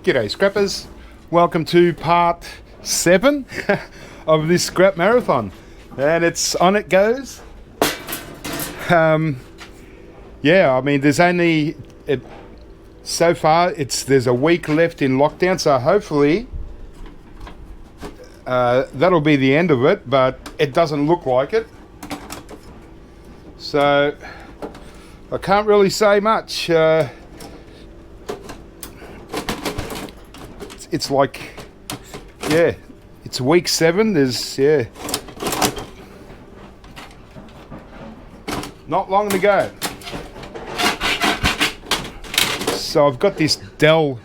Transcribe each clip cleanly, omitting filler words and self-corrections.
G'day scrappers, welcome to part 7 of this scrap marathon, and it's on it goes. Yeah, I mean there's only so far there's a week left in lockdown, so hopefully that'll be the end of it, but it doesn't look like it, so I can't really say much. It's like, yeah, it's week 7. There's, yeah, not long to go. So I've got this Dell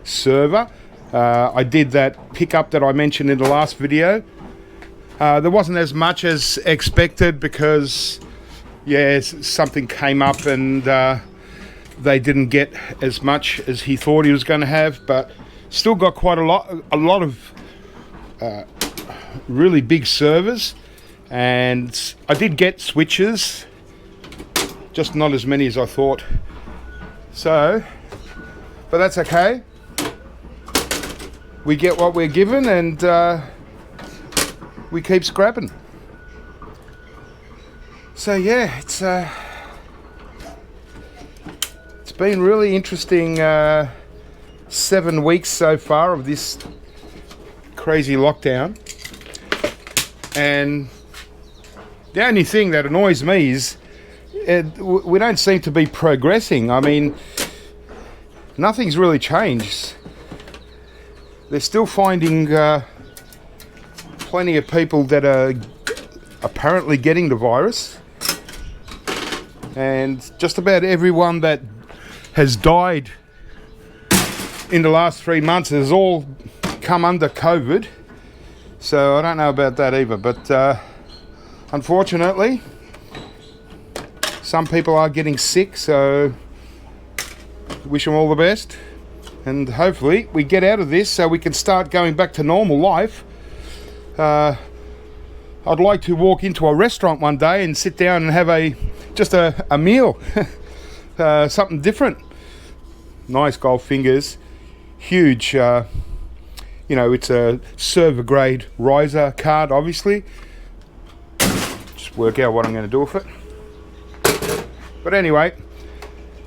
server. I did that pickup that I mentioned in the last video. There wasn't as much as expected because, yeah, something came up and they didn't get as much as he thought he was going to have, but still got quite a lot of really big servers, and I did get switches, just not as many as I thought. So, but that's okay. We get what we're given, and we keep scrapping. So yeah, it's been really interesting. 7 weeks so far of this crazy lockdown, and the only thing that annoys me is we don't seem to be progressing. I mean, nothing's really changed. They're still finding plenty of people that are apparently getting the virus, and just about everyone that has died in the last 3 months has all come under COVID, so I don't know about that either, but unfortunately some people are getting sick, so wish them all the best, and hopefully we get out of this so we can start going back to normal life. I'd like to walk into a restaurant one day and sit down and have just a meal, something different. Nice gold fingers. Huge, you know, it's a server grade riser card, obviously. Just work out what I'm going to do with it. But anyway,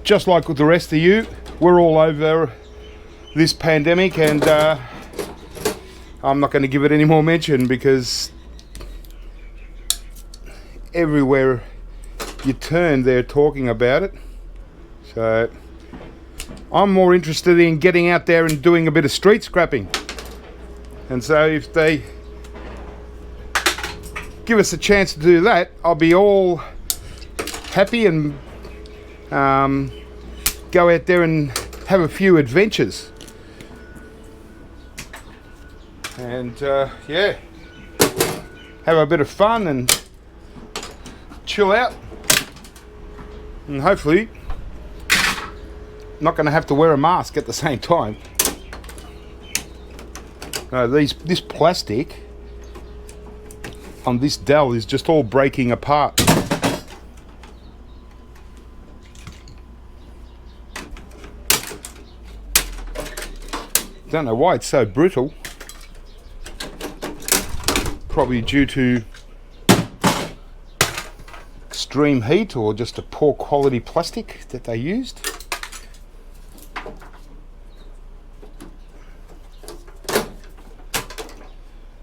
just like with the rest of you, we're all over this pandemic, and I'm not going to give it any more mention because everywhere you turn they're talking about it. So I'm more interested in getting out there and doing a bit of street scrapping, and so if they give us a chance to do that, I'll be all happy and go out there and have a few adventures, and yeah, have a bit of fun and chill out, and hopefully not going to have to wear a mask at the same time. This plastic on this Dell is just all breaking apart. Don't know why it's so brittle. Probably due to extreme heat or just a poor quality plastic that they used.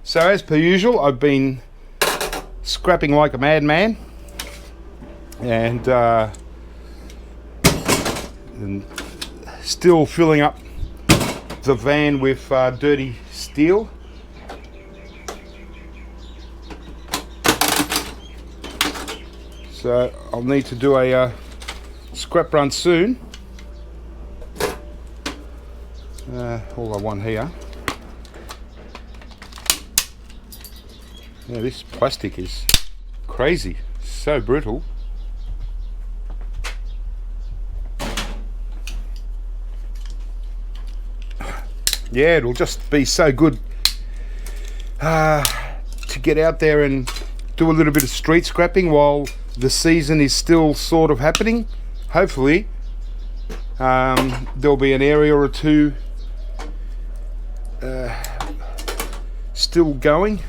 So as per usual, I've been scrapping like a madman, and still filling up the van with dirty steel. So I'll need to do a scrap run soon. All I want here. Yeah, this plastic is crazy, so brittle. Yeah, it'll just be so good to get out there and do a little bit of street scrapping while the season is still sort of happening. Hopefully there'll be an area or two still going.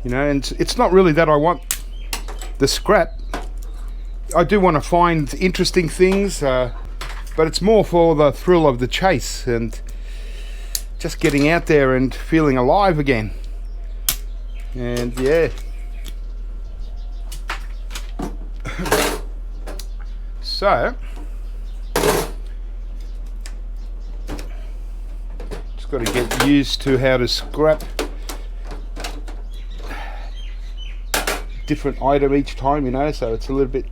You know, and it's not really that I want the scrap. I do want to find interesting things, but it's more for the thrill of the chase and just getting out there and feeling alive again. And yeah. So just got to get used to how to scrap different item each time, you know, so it's a little bit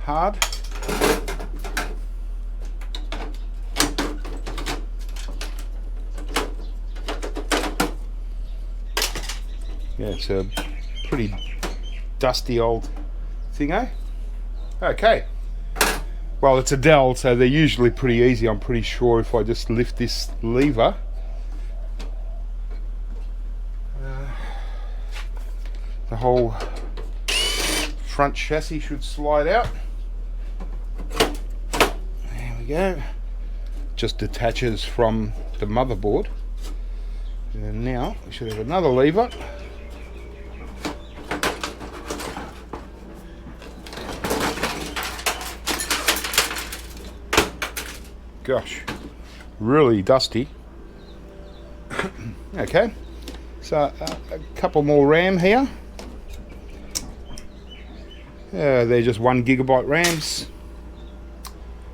hard. Yeah, it's a pretty dusty old thing, eh? Okay. Well, it's a dowel, so they're usually pretty easy. I'm pretty sure if I just lift this lever, the whole front chassis should slide out. There we go. Just detaches from the motherboard. And now we should have another lever. Gosh, really dusty. Okay, so a couple more RAM here. They're just 1 GB RAMs,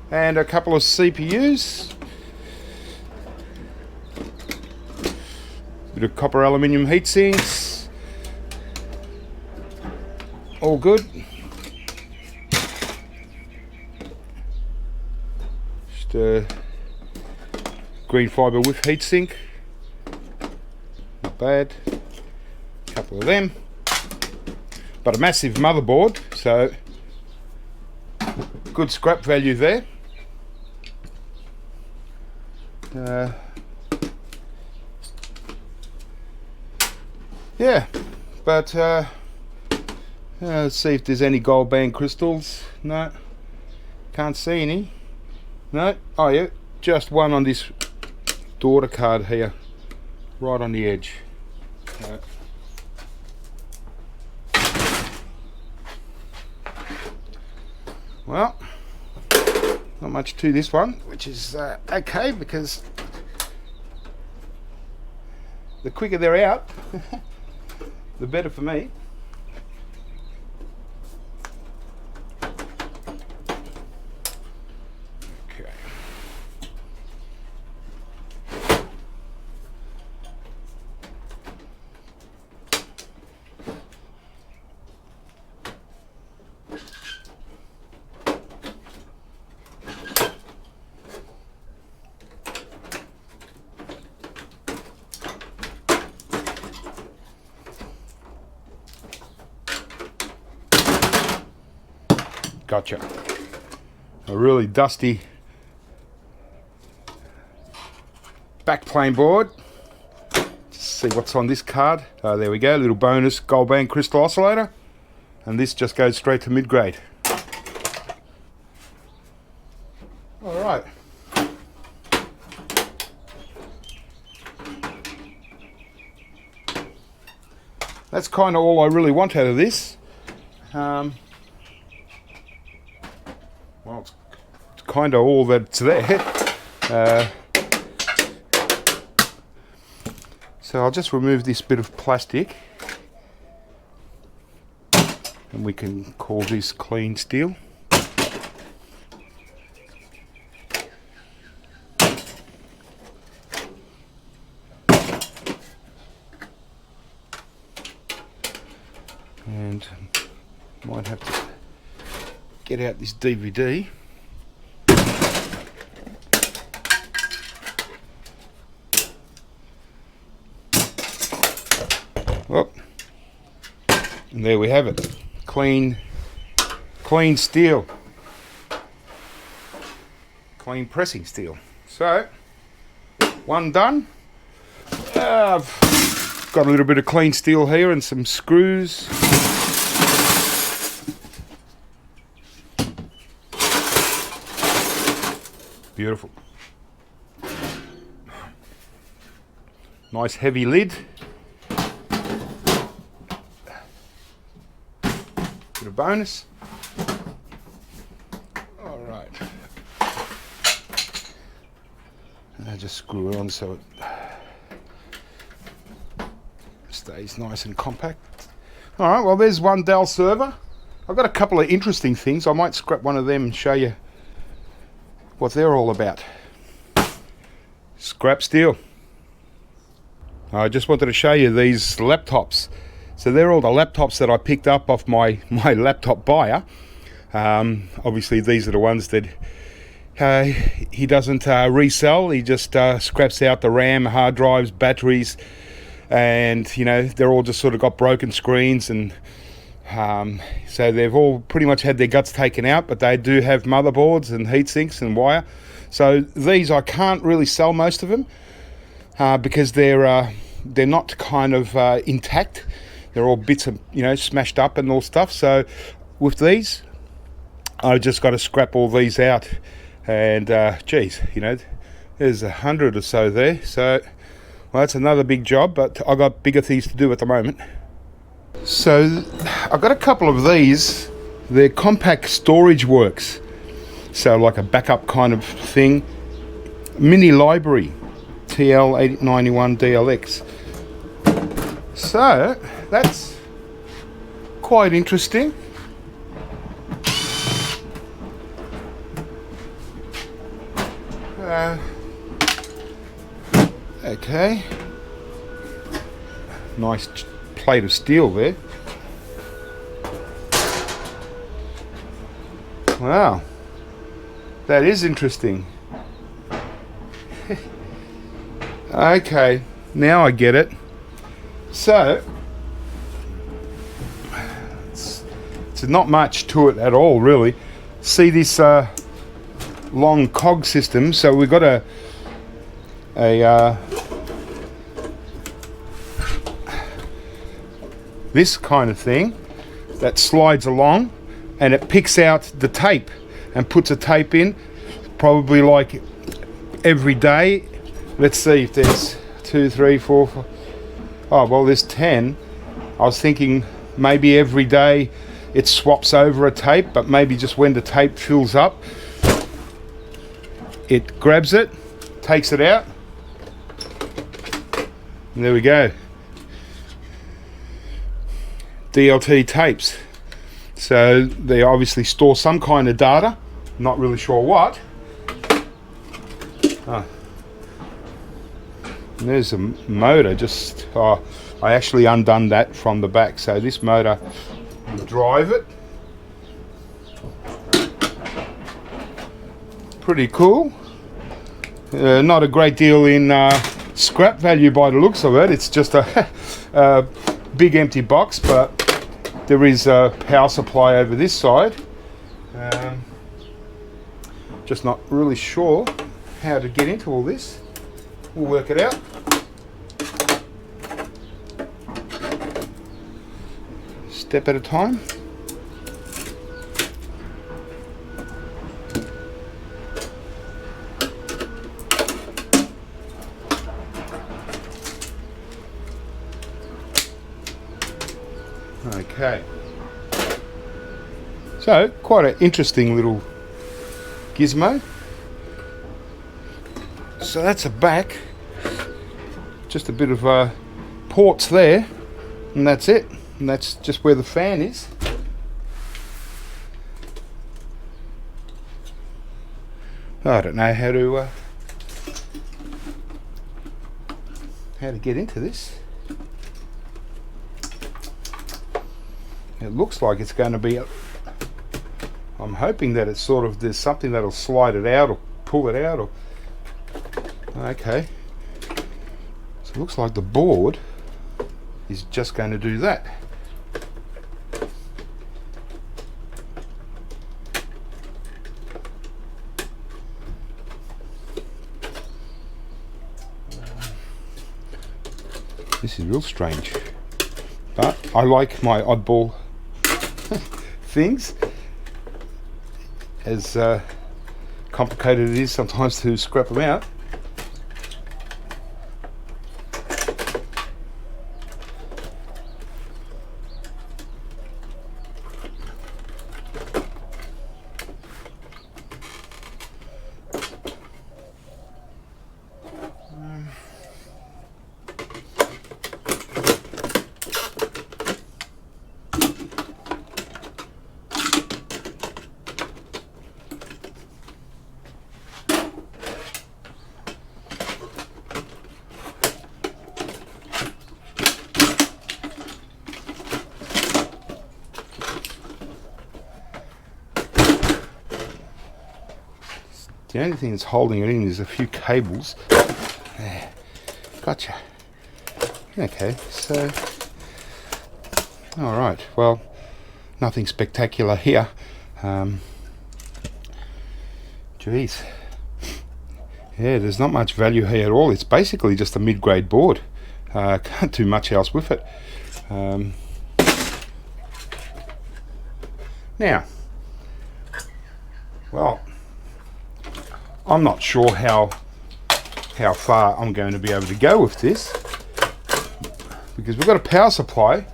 and a couple of CPUs. Bit of copper aluminium heat sinks. All good. Green fibre with heatsink, not bad. A couple of them, but a massive motherboard, so good scrap value there. Yeah, but let's see if there's any gold band crystals. No, can't see any. No, oh yeah, just one on this daughter card here, right on the edge. Well, not much to this one, which is okay, because the quicker they're out, the better for me. Gotcha. A really dusty backplane board. Just see what's on this card. There we go, little bonus gold band crystal oscillator, and this just goes straight to mid-grade. All right. That's kind of all I really want out of this. Well, it's kind of all that's there. So I'll just remove this bit of plastic, and we can call this clean steel. And might have to get out this DVD. Oh, and there we have it. Clean steel. Clean pressing steel. So, one done. I've got a little bit of clean steel here and some screws. Beautiful. Nice heavy lid. Bit of bonus. All right. And I just screw it on so it stays nice and compact. All right, well, there's one Dell server. I've got a couple of interesting things. I might scrap one of them and show you what they're all about. Scrap steel. I just wanted to show you these laptops. So they're all the laptops that I picked up off my laptop buyer. Obviously these are the ones that he doesn't resell. He just scraps out the RAM, hard drives, batteries, and you know, they're all just sort of got broken screens, and so they've all pretty much had their guts taken out, but they do have motherboards and heat sinks and wire. So these I can't really sell most of them because they're not kind of intact. They're all bits of, you know, smashed up and all stuff. So with these, I've just got to scrap all these out, and geez, you know, there's 100 or so there. So well, that's another big job, but I've got bigger things to do at the moment. So I've got a couple of these. They're compact storage works, so like a backup kind of thing. Mini library TL891 DLX. So that's quite interesting. Okay, nice plate of steel there. Wow, that is interesting. Okay, now I get it. So it's not much to it at all, really. See this long cog system. So we've got a this kind of thing that slides along, and it picks out the tape and puts a tape in, probably like every day. Let's see if there's 2, 3, 4, 5. Oh, well, there's 10. I was thinking maybe every day it swaps over a tape, but maybe just when the tape fills up, it grabs it, takes it out, and there we go. DLT tapes. So they obviously store some kind of data, not really sure what. Oh. And there's a motor, just I actually undone that from the back, so this motor will drive it. Pretty cool. Not a great deal in scrap value by the looks of it. It's just a big empty box, but there is a power supply over this side. Just not really sure how to get into all this. We'll work it out. Step at a time. Okay. So, quite an interesting little gizmo. So that's a back. Just a bit of ports there, and that's it. And that's just where the fan is. I don't know how to get into this. It looks like it's going to be. I'm hoping that it's sort of, there's something that'll slide it out or pull it out. Or okay. So it looks like the board is just going to do that. This is real strange, but I like my oddball complicated it is sometimes to scrap them out. The only thing that's holding it in is a few cables. There. Gotcha. Okay, so... Alright, well, nothing spectacular here. Geez. Yeah, there's not much value here at all. It's basically just a mid-grade board. Can't do much else with it. Now, well, I'm not sure how far I'm going to be able to go with this, because we've got a power supply,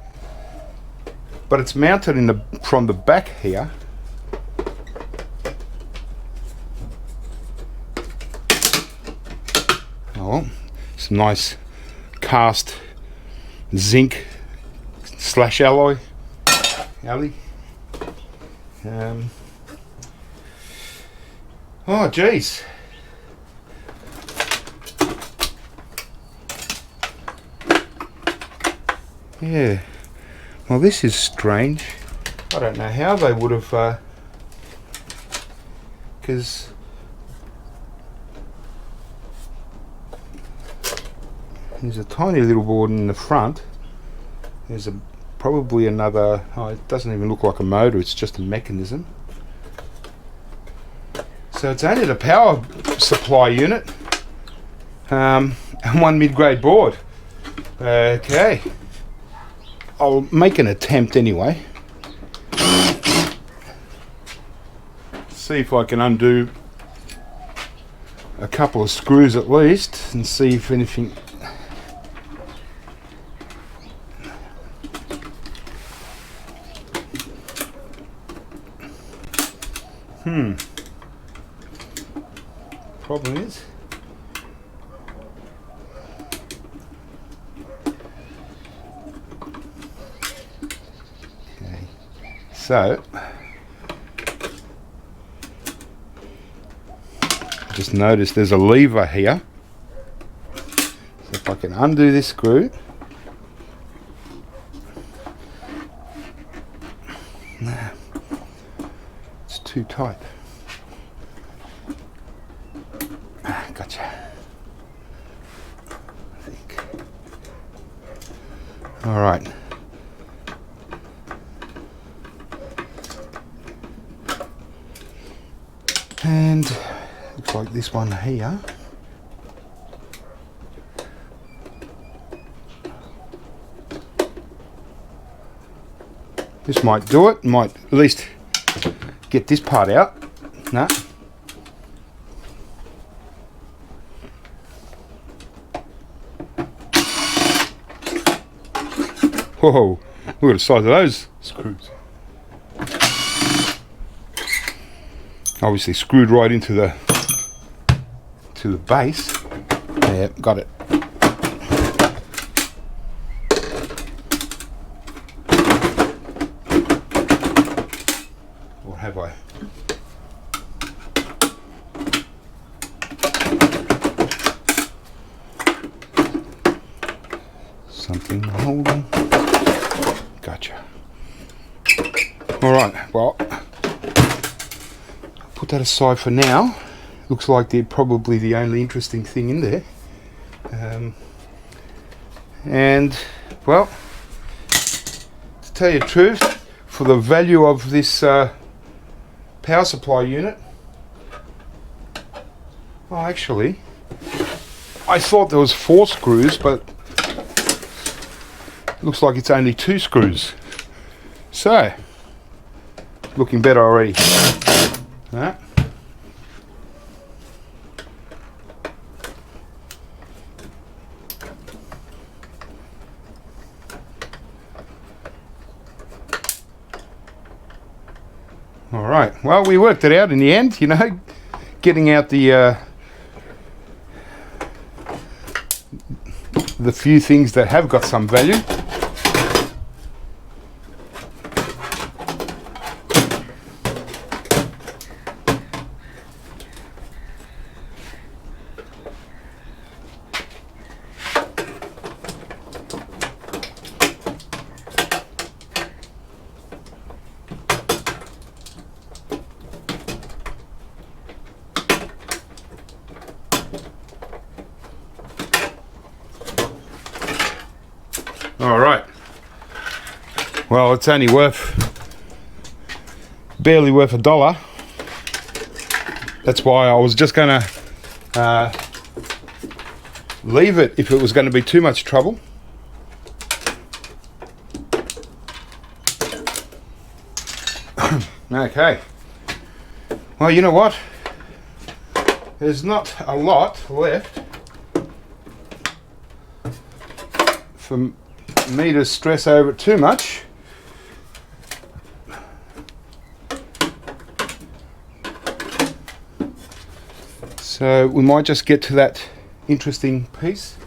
but it's mounted from the back here. Oh, some nice cast zinc / alloy. Oh geez. Yeah. Well, this is strange. I don't know how they would have, because there's a tiny little board in the front. There's probably another. Oh, it doesn't even look like a motor. It's just a mechanism. So it's only the power supply unit and one mid-grade board. Okay, I'll make an attempt anyway. See if I can undo a couple of screws at least and see if anything. Problem is, okay, so just notice there's a lever here. So if I can undo this screw, nah, it's too tight. Gotcha. I think. All right. And looks like this one here. This might do it. Might at least get this part out. No. Whoa, look at the size of those screws. Obviously screwed right into the base. Yeah, got it. Or have I? Something holding. Gotcha. Alright, well, put that aside for now. Looks like they're probably the only interesting thing in there. And, well, to tell you the truth, for the value of this power supply unit, well, actually, I thought there was 4 screws, but looks like it's only 2 screws. So, looking better already. Right. All right, well, we worked it out in the end, you know, getting out the few things that have got some value. All right. Well, it's only barely worth $1. That's why I was just going to leave it if it was going to be too much trouble. Okay. Well, you know what? There's not a lot left for me to stress over it too much. So we might just get to that interesting piece.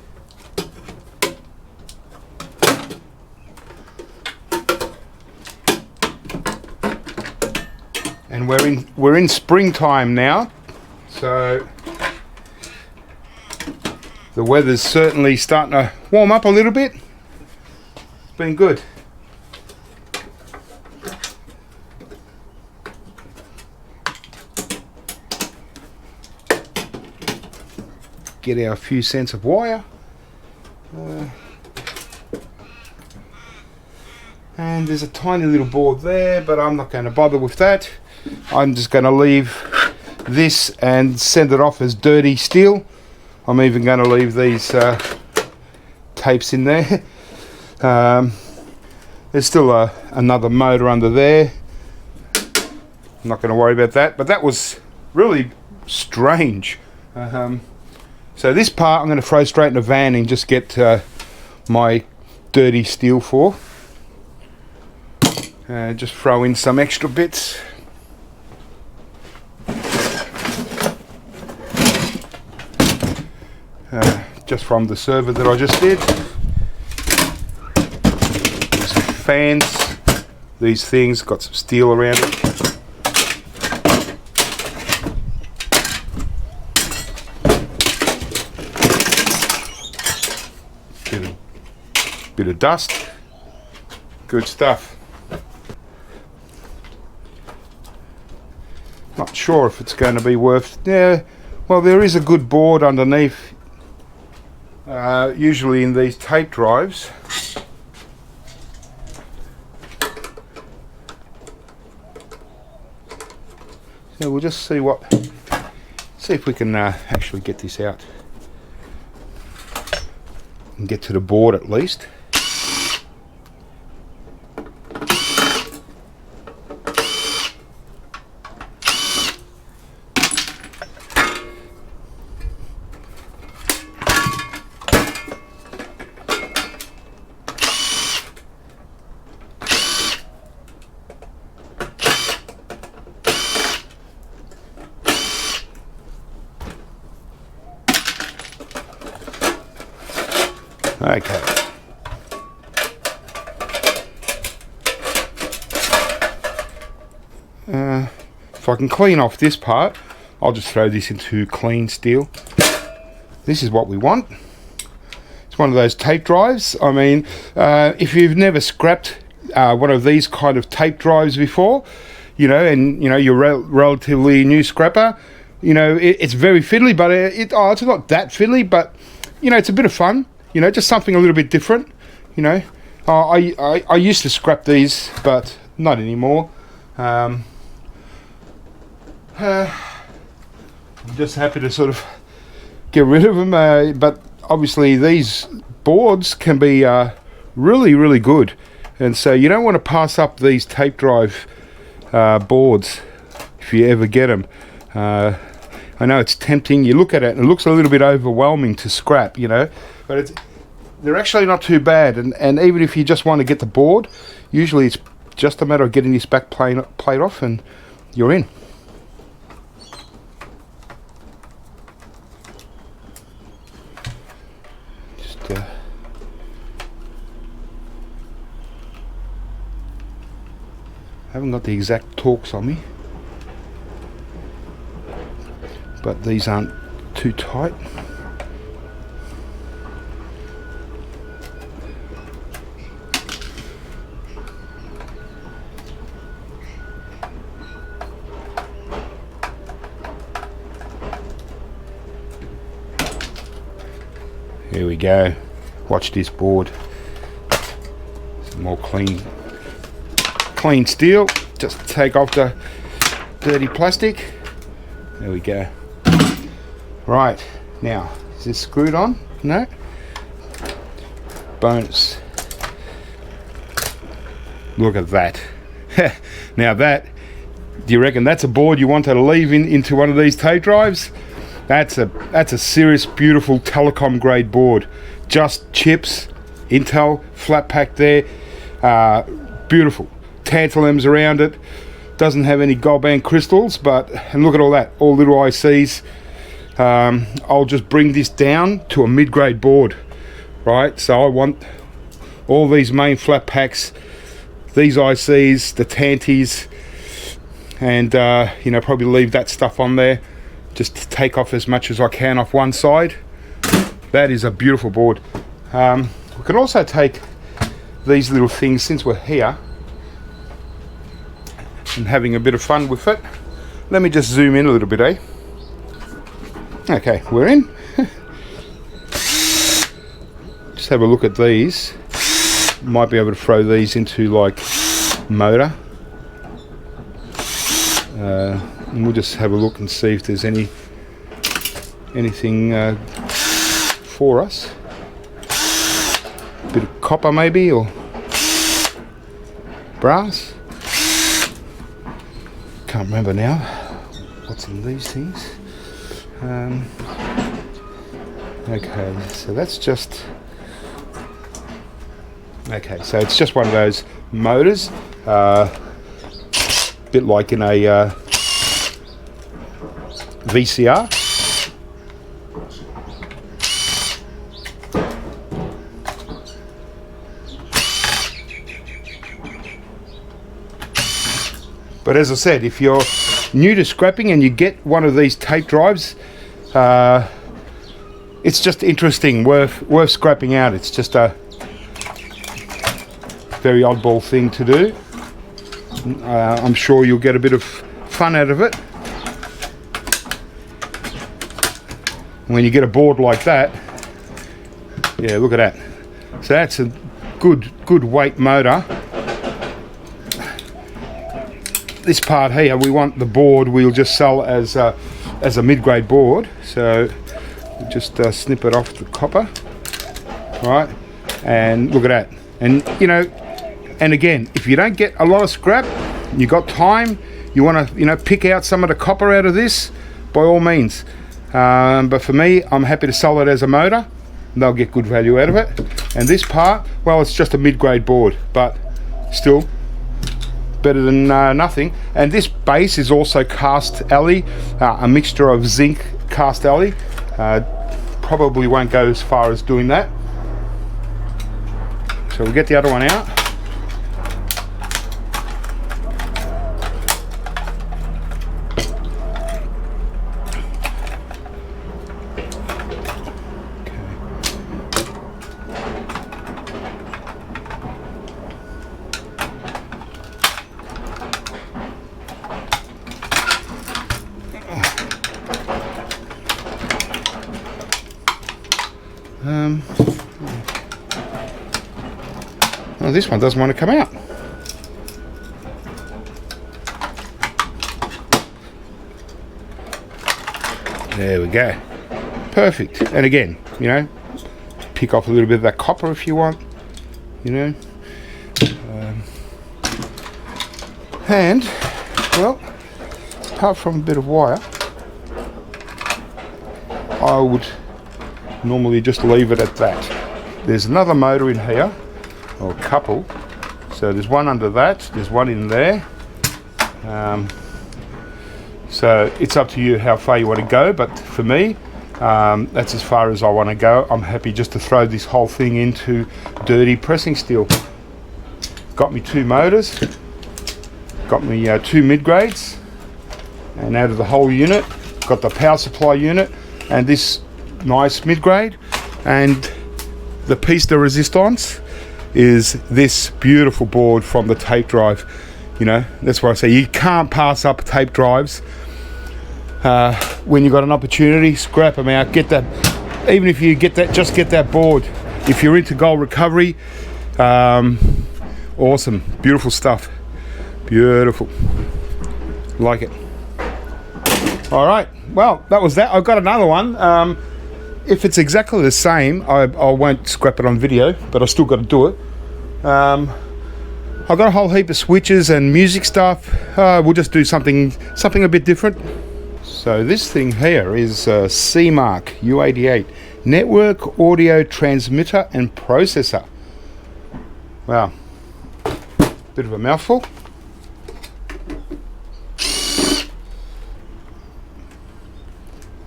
And we're in springtime now, so the weather's certainly starting to warm up a little bit. It's been good. Get our few cents of wire. And there's a tiny little board there, but I'm not going to bother with that. I'm just going to leave this and send it off as dirty steel. I'm even going to leave these tapes in there. There's still another motor under there. I'm not going to worry about that, but that was really strange. So this part I'm going to throw straight in the van and just get my dirty steel for. Just throw in some extra bits. Just from the server that I just did. Some fans. These things got some steel around it. Bit of dust. Good stuff. Not sure if it's going to be worth. Yeah, well, there is a good board underneath. Usually in these tape drives. So we'll just see if we can actually get this out and get to the board at least. Okay. If I can clean off this part, I'll just throw this into clean steel. This is what we want. It's one of those tape drives. I mean, if you've never scrapped one of these kind of tape drives before, you know, and you know you're relatively new scrapper, you know, it's very fiddly, but it's not that fiddly, but you know, it's a bit of fun. You know, just something a little bit different. You know, I used to scrap these, but not anymore. I'm just happy to sort of get rid of them. But obviously, these boards can be really, really good, and so you don't want to pass up these tape drive boards if you ever get them. I know it's tempting. You look at it and it looks a little bit overwhelming to scrap, you know, but they're actually not too bad. And even if you just want to get the board, usually it's just a matter of getting this back plate off and you're in. Just haven't got the exact torques on me, but these aren't too tight. Here we go. Watch this board. Some more clean steel. Just take off the dirty plastic. There we go. Right, now, is this screwed on? No? Bonus. Look at that. Now that, do you reckon that's a board you want to leave into one of these tape drives? That's a serious, beautiful telecom grade board. Just chips, Intel, flat pack there. Beautiful. Tantalums around it. Doesn't have any gold band crystals, and look at all that, all little ICs. I'll just bring this down to a mid-grade board, right? So I want all these main flat packs, these ICs, the Tanties, and you know, probably leave that stuff on there. Just to take off as much as I can off one side. That is a beautiful board. We can also take these little things, since we're here and having a bit of fun with it. Let me just zoom in a little bit, eh? Okay, we're in. Just have a look at these. Might be able to throw these into like motor. And we'll just have a look and see if there's anything for us. Bit of copper maybe, or brass. Can't remember now what's in these things. Okay, so that's just... Okay, so it's just one of those motors. Bit like in a VCR. But as I said, if you're new to scrapping and you get one of these tape drives, it's just interesting, worth scrapping out. It's just a very oddball thing to do. I'm sure you'll get a bit of fun out of it. When you get a board like that, yeah, look at that. So that's a good weight motor. This part here, we want the board, we'll just sell as a mid-grade board. So we'll just snip it off the copper, right? And look at that. And you know, and again, if you don't get a lot of scrap, you got time, you want to, you know, pick out some of the copper out of this, by all means. But for me, I'm happy to sell it as a motor. They'll get good value out of it. And this part, well, it's just a mid-grade board, but still better than nothing. And this base is also cast alley, a mixture of zinc cast alley. Probably won't go as far as doing that. So we'll get the other one out. Well, this one doesn't want to come out. There we go. Perfect. And again, you know, pick off a little bit of that copper if you want, you know. And, well, apart from a bit of wire, I would normally just leave it at that. There's another motor in here, or a couple. So there's one under that, there's one in there. So it's up to you how far you want to go, but for me, that's as far as I want to go. I'm happy just to throw this whole thing into dirty pressing steel. Got me 2 motors, got me 2 mid-grades, and out of the whole unit, got the power supply unit and this nice mid-grade, and the piece de resistance is this beautiful board from the tape drive. You know, that's why I say you can't pass up tape drives. When you've got an opportunity, scrap them out, get that. Even if you get that, just get that board. If you're into gold recovery, awesome, beautiful stuff, beautiful, like it. All right, well, that was that. I've got another one. If it's exactly the same, I won't scrap it on video, but I still got to do it. I've got a whole heap of switches and music stuff. We'll just do something a bit different. So this thing here is CMark U88 Network Audio Transmitter and Processor. Wow, bit of a mouthful.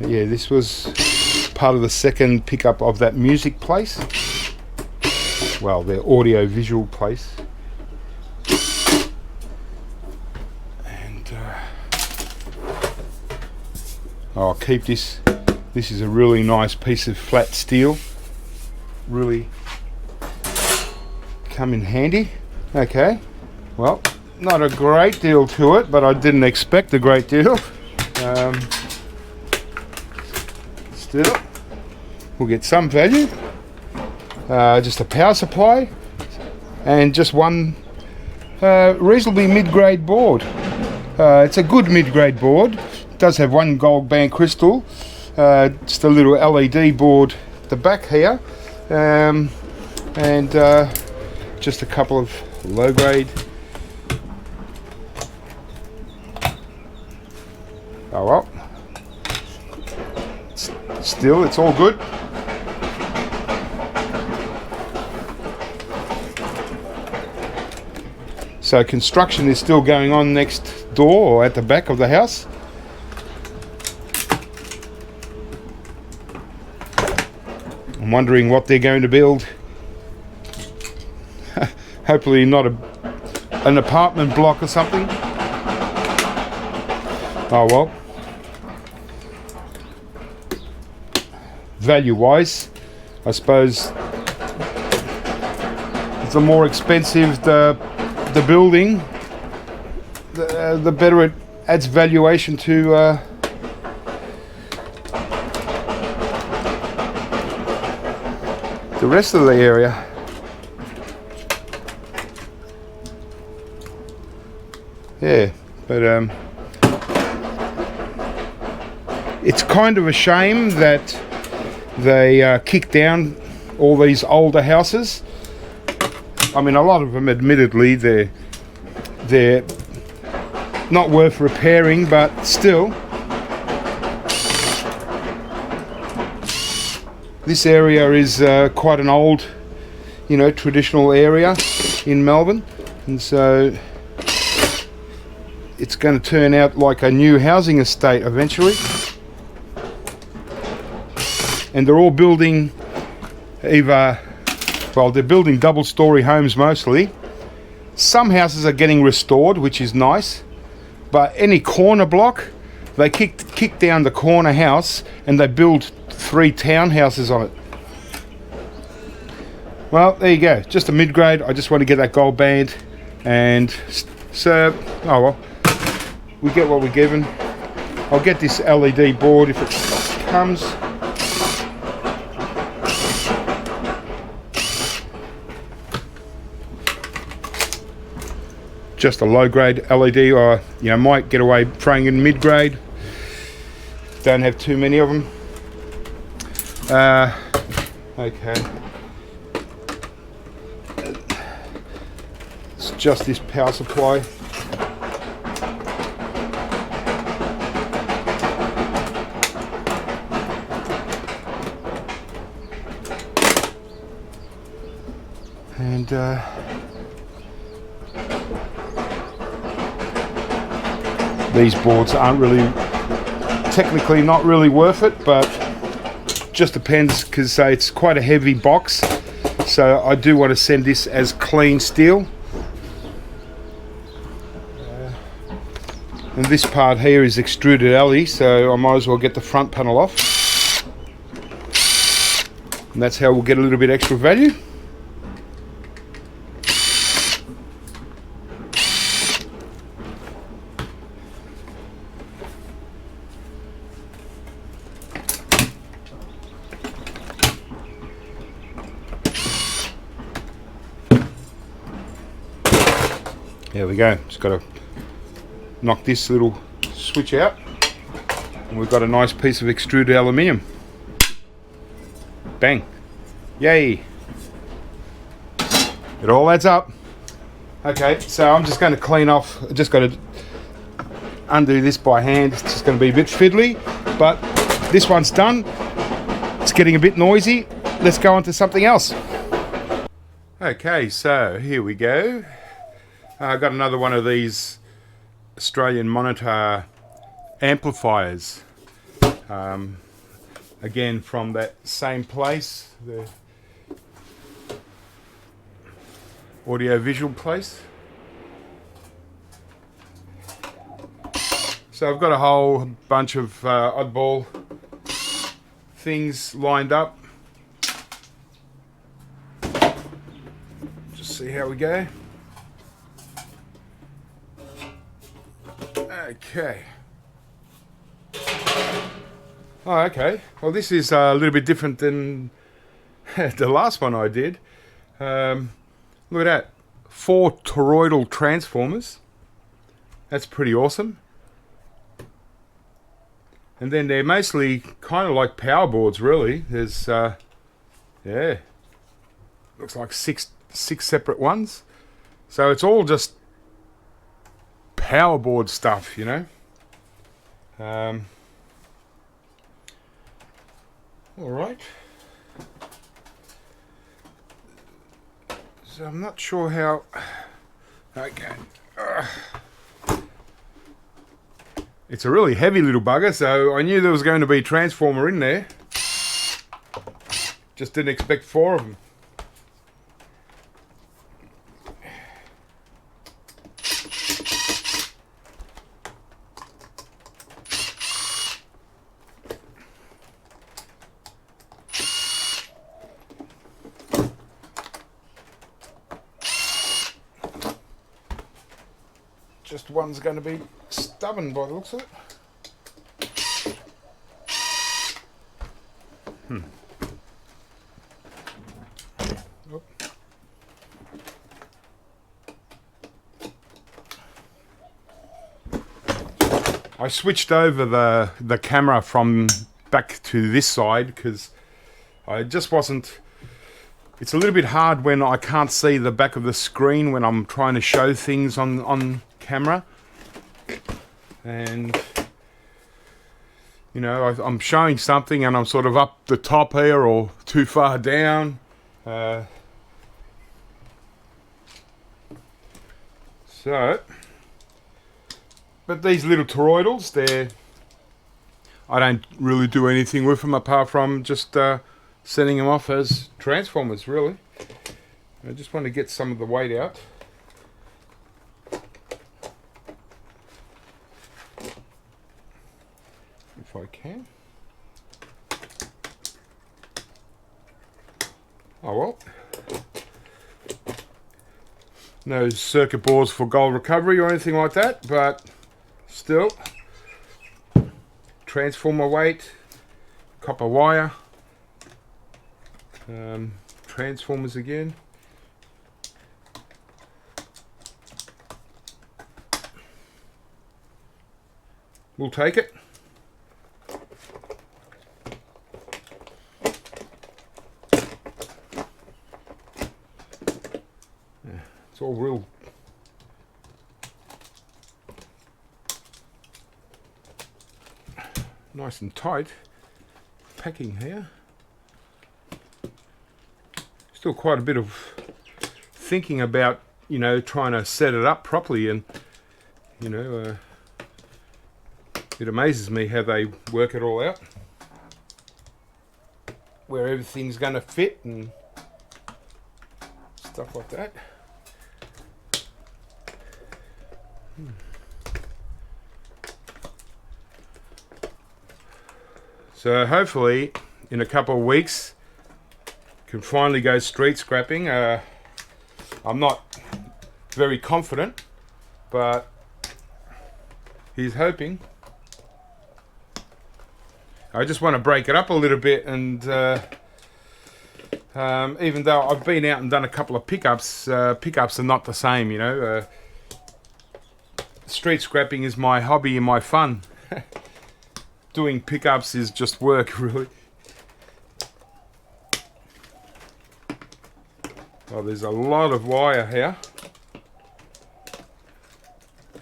Yeah, this was part of the second pickup of that music place. Well, their audio visual place. And I'll keep this. This is a really nice piece of flat steel. Really come in handy. Okay, well, not a great deal to it, but I didn't expect a great deal. Still, we'll get some value. Just a power supply and just one reasonably mid-grade board. It's a good mid-grade board. It does have one gold band crystal, just a little LED board at the back here, and just a couple of low-grade. Oh well, still it's all good. So construction is still going on next door or at the back of the house. I'm wondering what they're going to build. Hopefully not an apartment block or something. Oh well. Value-wise, I suppose the more expensive the building, the better it adds valuation to the rest of the area. Yeah, but it's kind of a shame that they kicked down all these older houses. I mean, a lot of them, admittedly, they're not worth repairing, but still, this area is quite an old, you know, traditional area in Melbourne, and so it's going to turn out like a new housing estate eventually. And they're all building either, well, they're building double-story homes mostly. Some houses are getting restored, which is nice, but any corner block, they kick down the corner house and they build 3 townhouses on it. Well, there you go, just a mid-grade. I just want to get that gold band, and so, oh well, we get what we're given. I'll get this LED board if it comes. Just a low-grade LED, or you know, might get away throwing in mid-grade. Don't have too many of them. Okay. It's just this power supply. And these boards aren't really, technically not really worth it, but just depends, because it's quite a heavy box, so I do want to send this as clean steel. And this part here is extruded alley, so I might as well get the front panel off. And that's how we'll get a little bit extra value. There we go. Just got to knock this little switch out, and we've got a nice piece of extruded aluminium. Bang. Yay. It all adds up. Okay, so I'm just going to clean off. I just got to undo this by hand. It's just going to be a bit fiddly, but this one's done. It's getting a bit noisy. Let's go on to something else. Okay, so here we go. I got another one of these Australian monitor amplifiers. Again, from that same place, the audio-visual place. So I've got a whole bunch of oddball things lined up. Just see how we go. Okay. Oh, okay. Well, this is a little bit different than the last one I did. Look at that. 4 toroidal transformers. That's pretty awesome. And then they're mostly kind of like power boards, really. There's, yeah, looks like six separate ones. So it's all just power board stuff, you know. All right. So I'm not sure how. Okay. It's a really heavy little bugger, so I knew there was going to be a transformer in there. Just didn't expect 4 of them. Just one's going to be stubborn by the looks of it. Oh. I switched over the camera from back to this side because I just wasn't. It's a little bit hard when I can't see the back of the screen when I'm trying to show things on camera, and you know, I'm showing something and I'm sort of up the top here or too far down. So, but these little toroidals, I don't really do anything with them apart from just setting them off as transformers, really. I just want to get some of the weight out. If I can. Oh well. No circuit boards for gold recovery or anything like that, but still. Transformer weight, copper wire, transformers again. We'll take it. It's all real nice and tight packing here. Still quite a bit of thinking about, you know, trying to set it up properly and, you know, It amazes me how they work it all out, where everything's going to fit and stuff like that. So hopefully in a couple of weeks can finally go street scrapping. I'm not very confident, but he's hoping. I just want to break it up a little bit, and even though I've been out and done a couple of pickups, pickups are not the same, you know. Street scrapping is my hobby and my fun. Doing pickups is just work, really. Oh, there's a lot of wire here.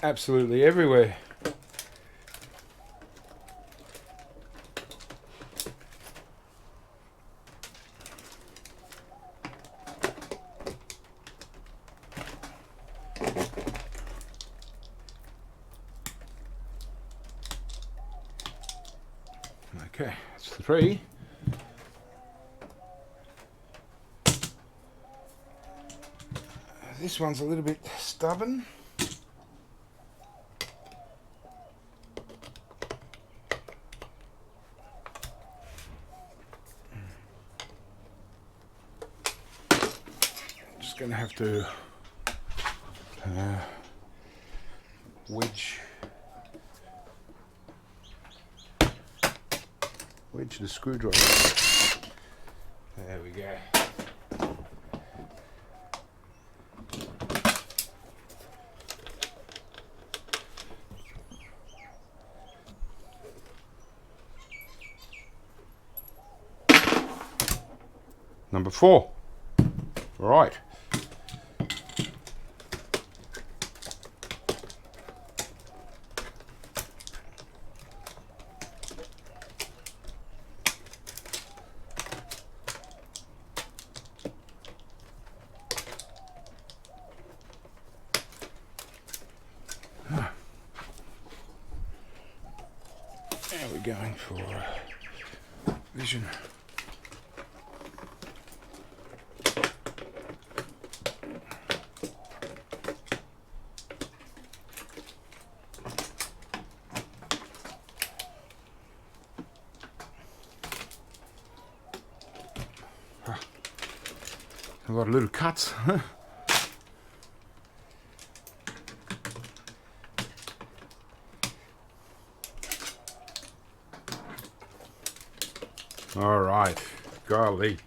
Absolutely everywhere. Okay, that's 3. This one's a little bit stubborn. Just going to have to wedge the screwdriver. There we go. Number 4. Right. Now we're going for vision. A lot of little cuts. All right, golly.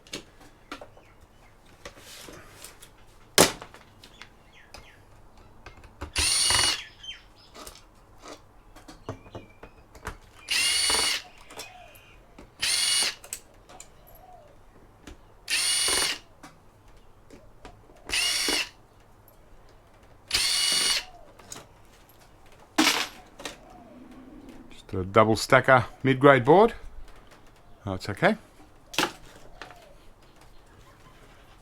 Just a double stacker mid-grade board. Oh, it's okay.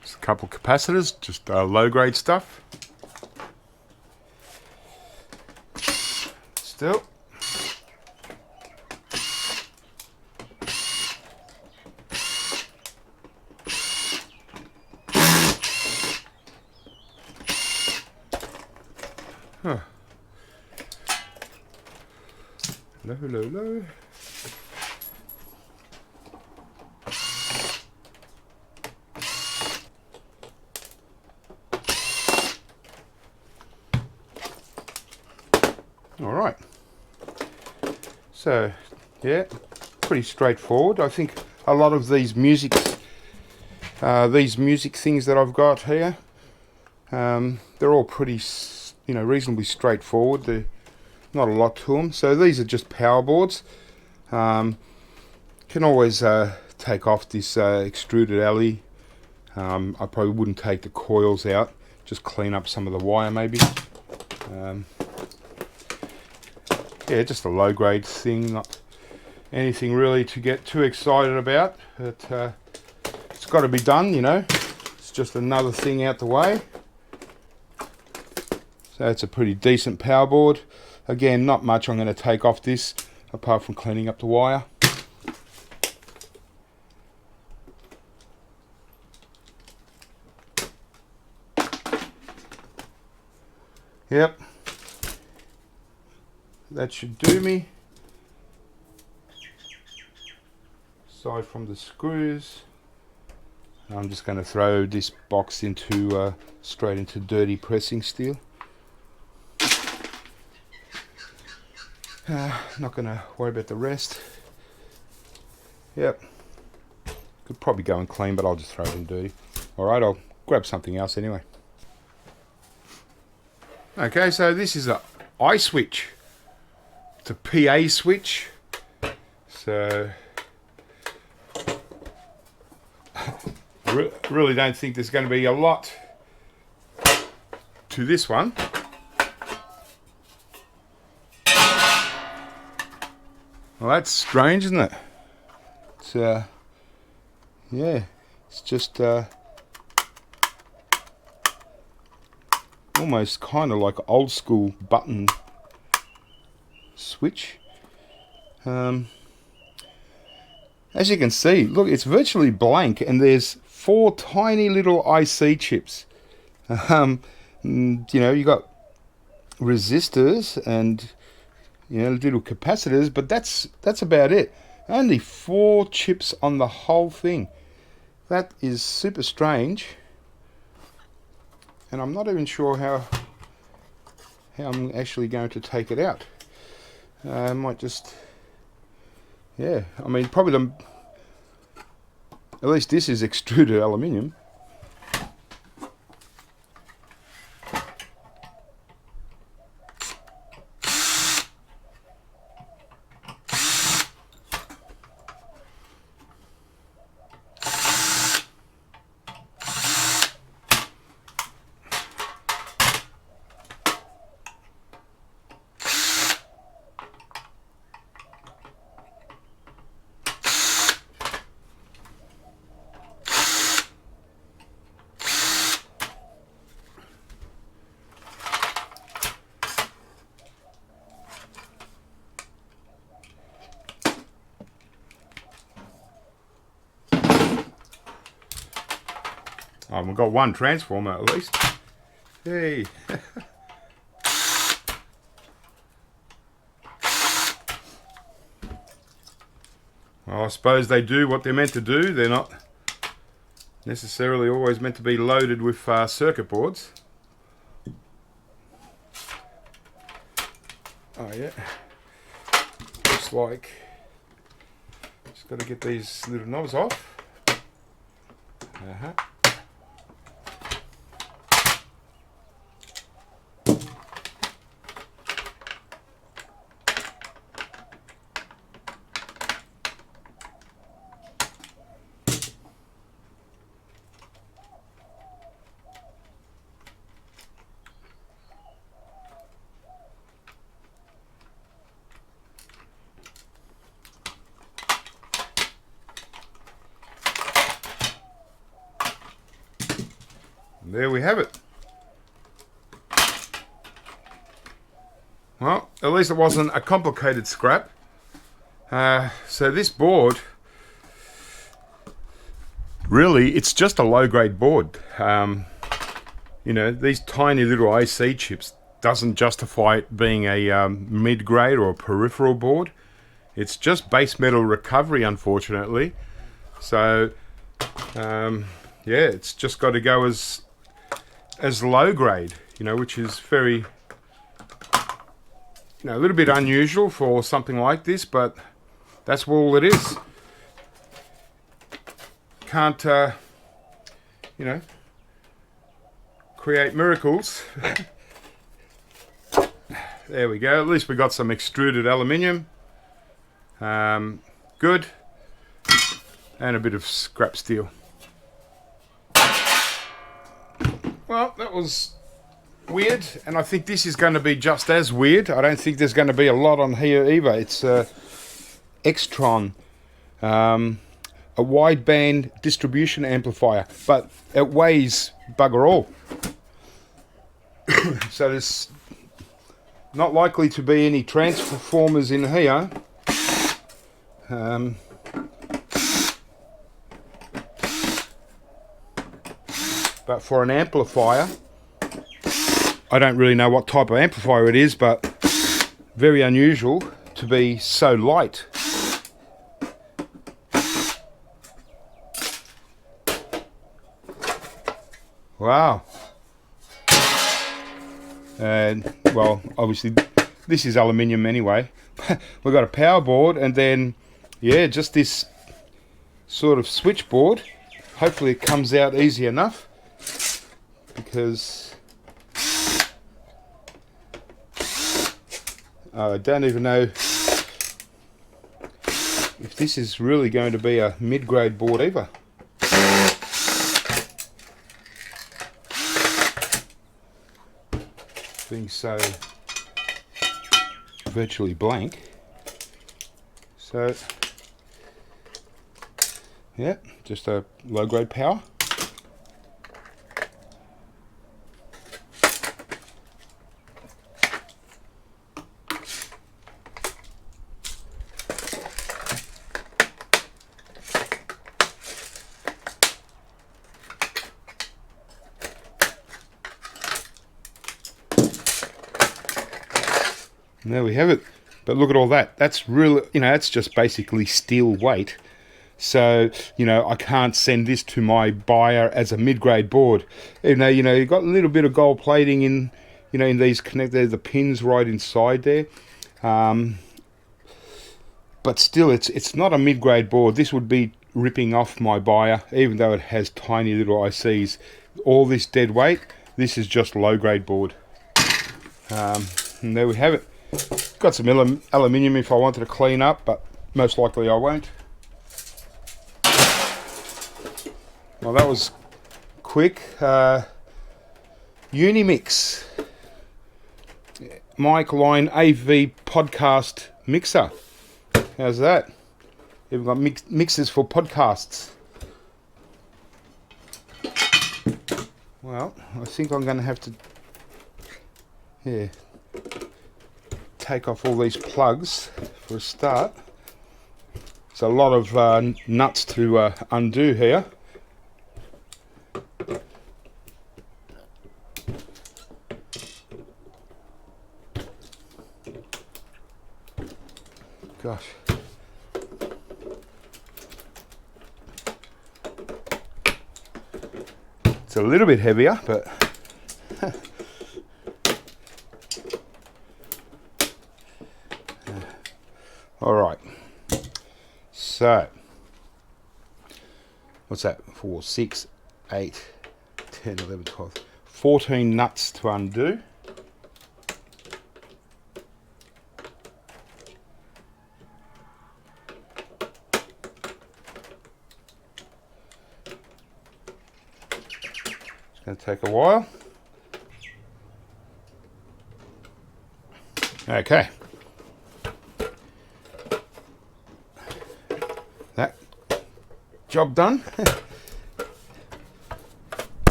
Just a couple capacitors, just low-grade stuff. Still. Huh. Low. All right. So, yeah, pretty straightforward. I think a lot of these music things that I've got here, they're all pretty, reasonably straightforward. They're not a lot to them. So these are just power boards. Can always take off this extruded alley. I probably wouldn't take the coils out. Just clean up some of the wire, maybe. Yeah, just a low-grade thing, not anything really to get too excited about. But it's got to be done, It's just another thing out the way. So it's a pretty decent power board. Again, not much I'm going to take off this. apart from cleaning up the wire. Yep, that should do me. Aside from the screws, I'm just going to throw this box into straight into dirty pressing steel. Not going to worry about the rest. Yep, could probably go and clean, but I'll just throw it in dirty. Alright, I'll grab something else anyway. Okay, so this is a I switch. It's a PA switch. So really don't think there's going to be a lot to this one. Well, that's strange, isn't it? It's yeah, it's just almost kind of like old school button switch. As you can see, look, it's virtually blank, and there's 4 tiny little IC chips. You know, you got resistors and, you know, little capacitors, but that's about it. Only 4 chips on the whole thing. That is super strange. And I'm not even sure how I'm actually going to take it out. I might just, yeah, I mean, probably at least this is extruded aluminium. We've got one transformer at least. Hey. Well, I suppose they do what they're meant to do. They're not necessarily always meant to be loaded with circuit boards. Oh yeah. Looks like just got to get these little knobs off. There we have it. Well, at least it wasn't a complicated scrap. So this board, really, it's just a low-grade board. You know, these tiny little IC chips doesn't justify it being a mid-grade or a peripheral board. It's just base metal recovery, unfortunately. So, yeah, it's just got to go as low grade, you know, which is very, you know, a little bit unusual for something like this, but that's all it is. Can't, you know, create miracles. There we go. At least we got some extruded aluminium. Good. And a bit of scrap steel. Well, that was weird, and I think this is going to be just as weird. I don't think there's going to be a lot on here either. It's Extron, a wideband distribution amplifier, but it weighs bugger all. So there's not likely to be any transformers in here. But for an amplifier, I don't really know what type of amplifier it is, but very unusual to be so light. Wow. And well, obviously this is aluminium anyway. We've got a power board, and then yeah, just this sort of switchboard. Hopefully it comes out easy enough, because I don't even know if this is really going to be a mid-grade board either. Being so virtually blank. So yeah, just a low-grade power. And there we have it. But look at all that. That's really, that's just basically steel weight. So, I can't send this to my buyer as a mid-grade board. Even though, you've got a little bit of gold plating in, in these connectors, the pins right inside there. But still, it's not a mid-grade board. This would be ripping off my buyer, even though it has tiny little ICs. All this dead weight, this is just low-grade board. And there we have it. Got some aluminium if I wanted to clean up, but most likely I won't. Well, that was quick. Unimix mic line AV podcast mixer. How's that? We've got mixers for podcasts. Well, I think I'm going to have to take off all these plugs for a start. It's a lot of nuts to undo here. Gosh. It's a little bit heavier, but all right. So, what's that? 4, 6, 8, 10, 11, 12, 14 nuts to undo. Going to take a while. Okay. That job done.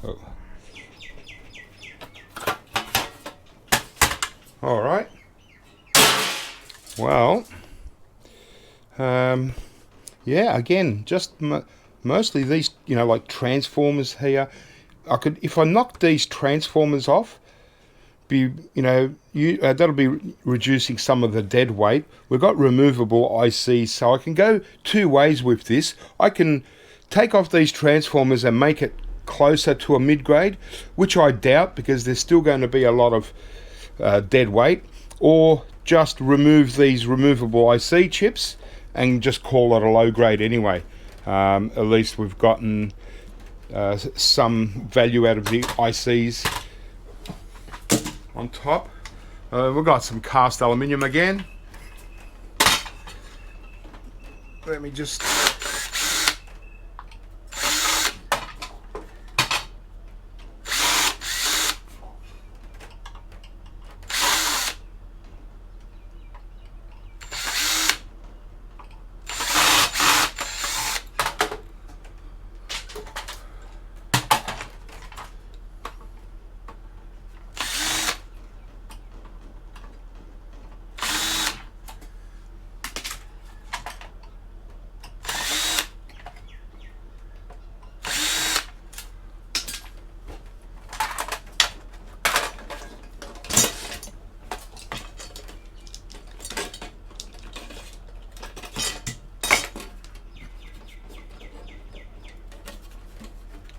Oh. All right. Well, yeah, again, just mostly these, like transformers here. I could, if I knocked these transformers off, that'll be reducing some of the dead weight. We've got removable ICs, so I can go two ways with this. I can take off these transformers and make it closer to a mid-grade, which I doubt, because there's still going to be a lot of dead weight, or just remove these removable IC chips and just call it a low grade anyway. At least we've gotten some value out of the ICs on top. We've got some cast aluminium again. Let me just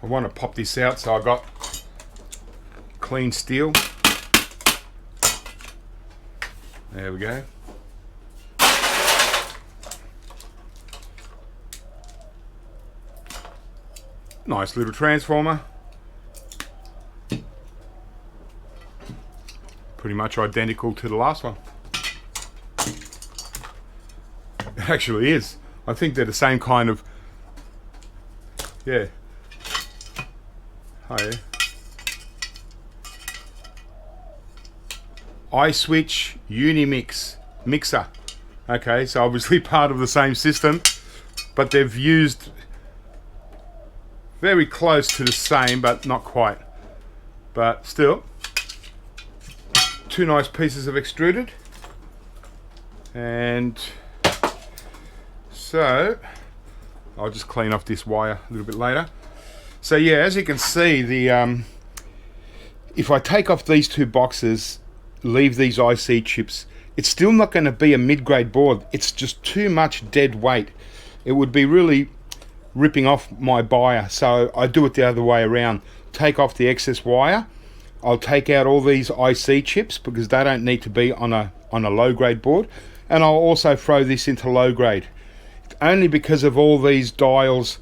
I want to pop this out, so I got clean steel. There we go. Nice little transformer. Pretty much identical to the last one. It actually is. I think they're the same kind of, yeah. Oh, yeah. iSwitch Unimix mixer. Okay, so obviously part of the same system, but they've used very close to the same, but not quite. But still, two nice pieces of extruded. And so I'll just clean off this wire a little bit later. So yeah, as you can see, the if I take off these two boxes, leave these IC chips, it's still not going to be a mid-grade board. It's just too much dead weight. It would be really ripping off my buyer, so I do it the other way around. Take off the excess wire. I'll take out all these IC chips because they don't need to be on a low-grade board, and I'll also throw this into low-grade. Only because of all these dials,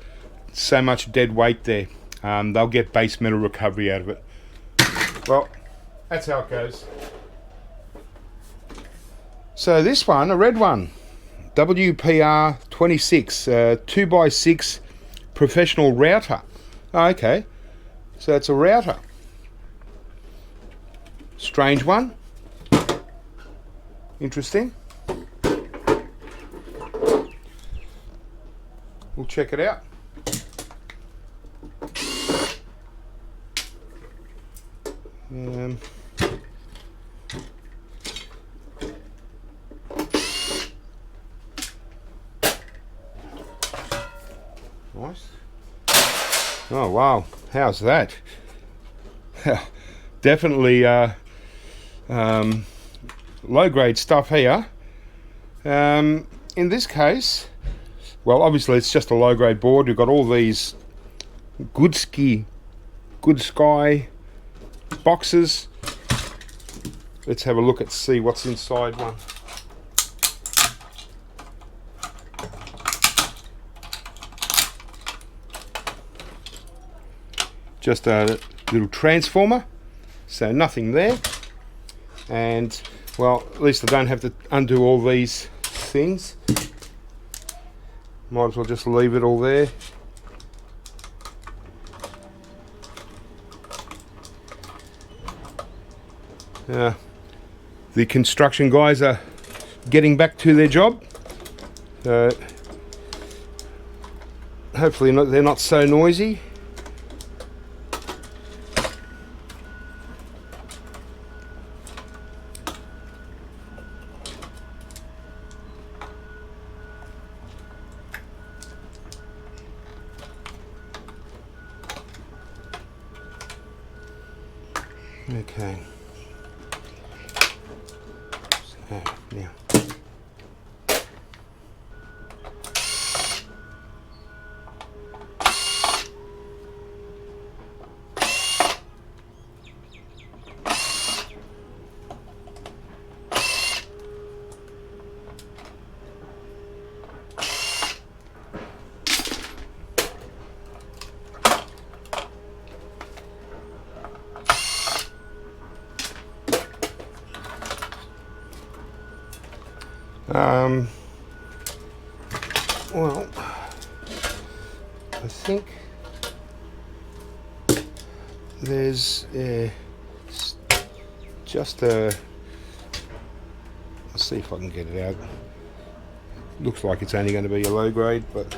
so much dead weight there. They'll get base metal recovery out of it. Well, that's how it goes. So this one, a red one, WPR 26, 2x6 professional router. Oh, okay, so it's a router. Strange one. Interesting. We'll check it out. Nice. Oh wow, how's that? Definitely low-grade stuff here. In this case, well, obviously it's just a low-grade board. We've got all these Good Sky boxes. Let's have a look at see what's inside one. Just a little transformer, so nothing there. And well, at least I don't have to undo all these things. Might as well just leave it all there. The construction guys are getting back to their job. Hopefully they're not so noisy. Okay. So now. Well, I think there's just a, let's see if I can get it out. Looks like it's only going to be a low grade, but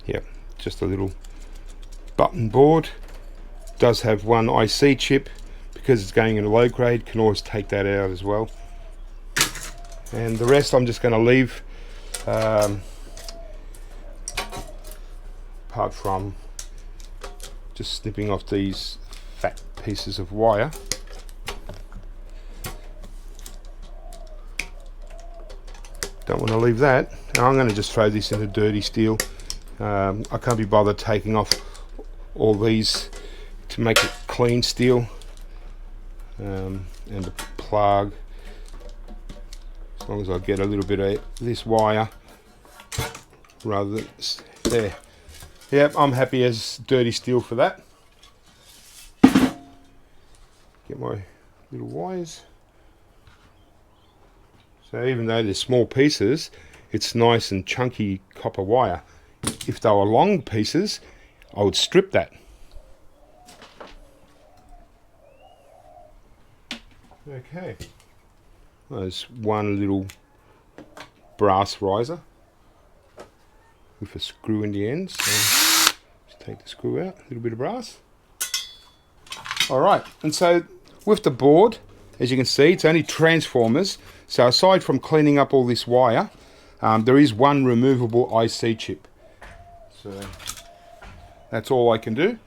yeah, just a little button board. Does have one IC chip because it's going in a low grade, can always take that out as well. And the rest I'm just going to leave, apart from just snipping off these fat pieces of wire. Don't want to leave that. Now I'm going to just throw this into dirty steel. I can't be bothered taking off all these to make it clean steel. And the plug. As long as I get a little bit of this wire rather than there. Yep, I'm happy as dirty steel for that. Get my little wires. So even though they're small pieces, it's nice and chunky copper wire. If they were long pieces, I would strip that. Okay. There's one little brass riser with a screw in the end. So just take the screw out, a little bit of brass. Alright, and so with the board, as you can see, it's only transformers. So aside from cleaning up all this wire, there is one removable IC chip. So that's all I can do.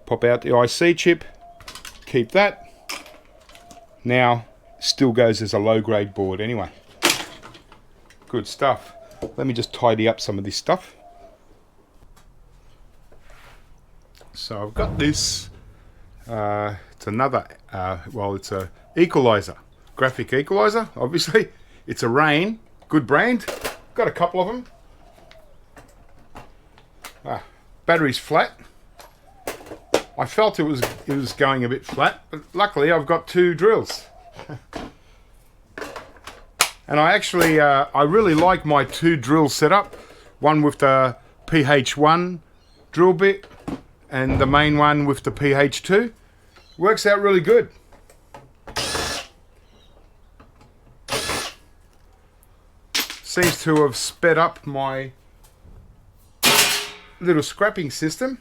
Pop out the IC chip, keep that. Now, still goes as a low-grade board anyway. Good stuff. Let me just tidy up some of this stuff. So I've got this, it's another, well, it's a equalizer, graphic equalizer, obviously. It's a Rain, good brand, got a couple of them. Battery's flat. I felt it was going a bit flat, but luckily I've got two drills. And I actually, I really like my two drill setup. One with the PH1 drill bit and the main one with the PH2. Works out really good. Seems to have sped up my little scrapping system.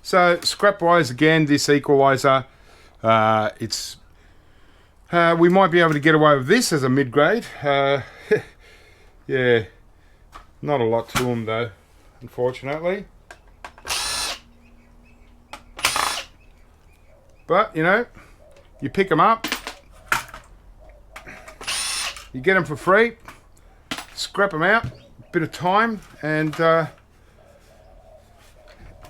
So scrap wise, again, this equalizer, it's we might be able to get away with this as a mid-grade. Yeah, not a lot to them though, unfortunately. But you know, you pick them up, you get them for free, scrap them out, a bit of time, and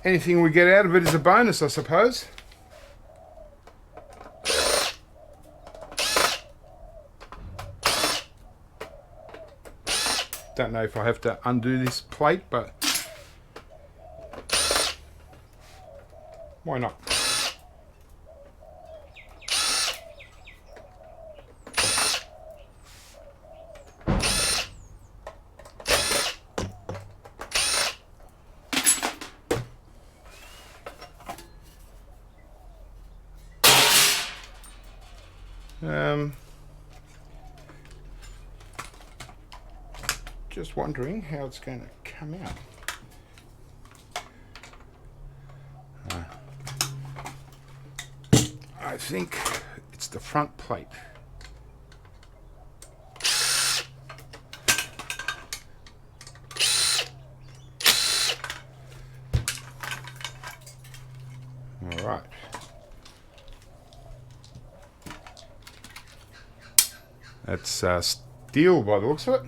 anything we get out of it is a bonus, I suppose. Don't know if I have to undo this plate, but why not? Just wondering how it's going to come out. I think it's the front plate. All right. That's steel by the looks of it.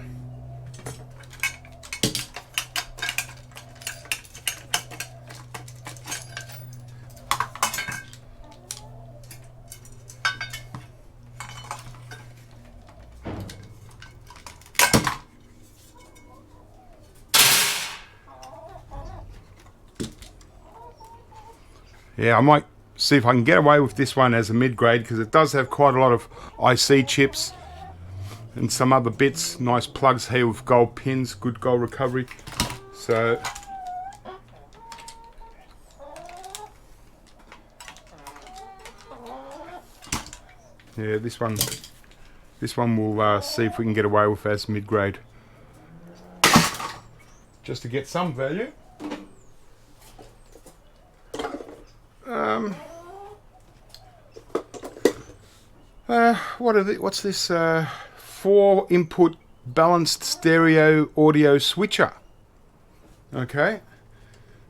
Yeah, I might see if I can get away with this one as a mid-grade because it does have quite a lot of IC chips and some other bits. Nice plugs here with gold pins, good gold recovery. So yeah, this one we'll see if we can get away with as mid-grade, just to get some value. What's this 4-input balanced stereo audio switcher? Okay,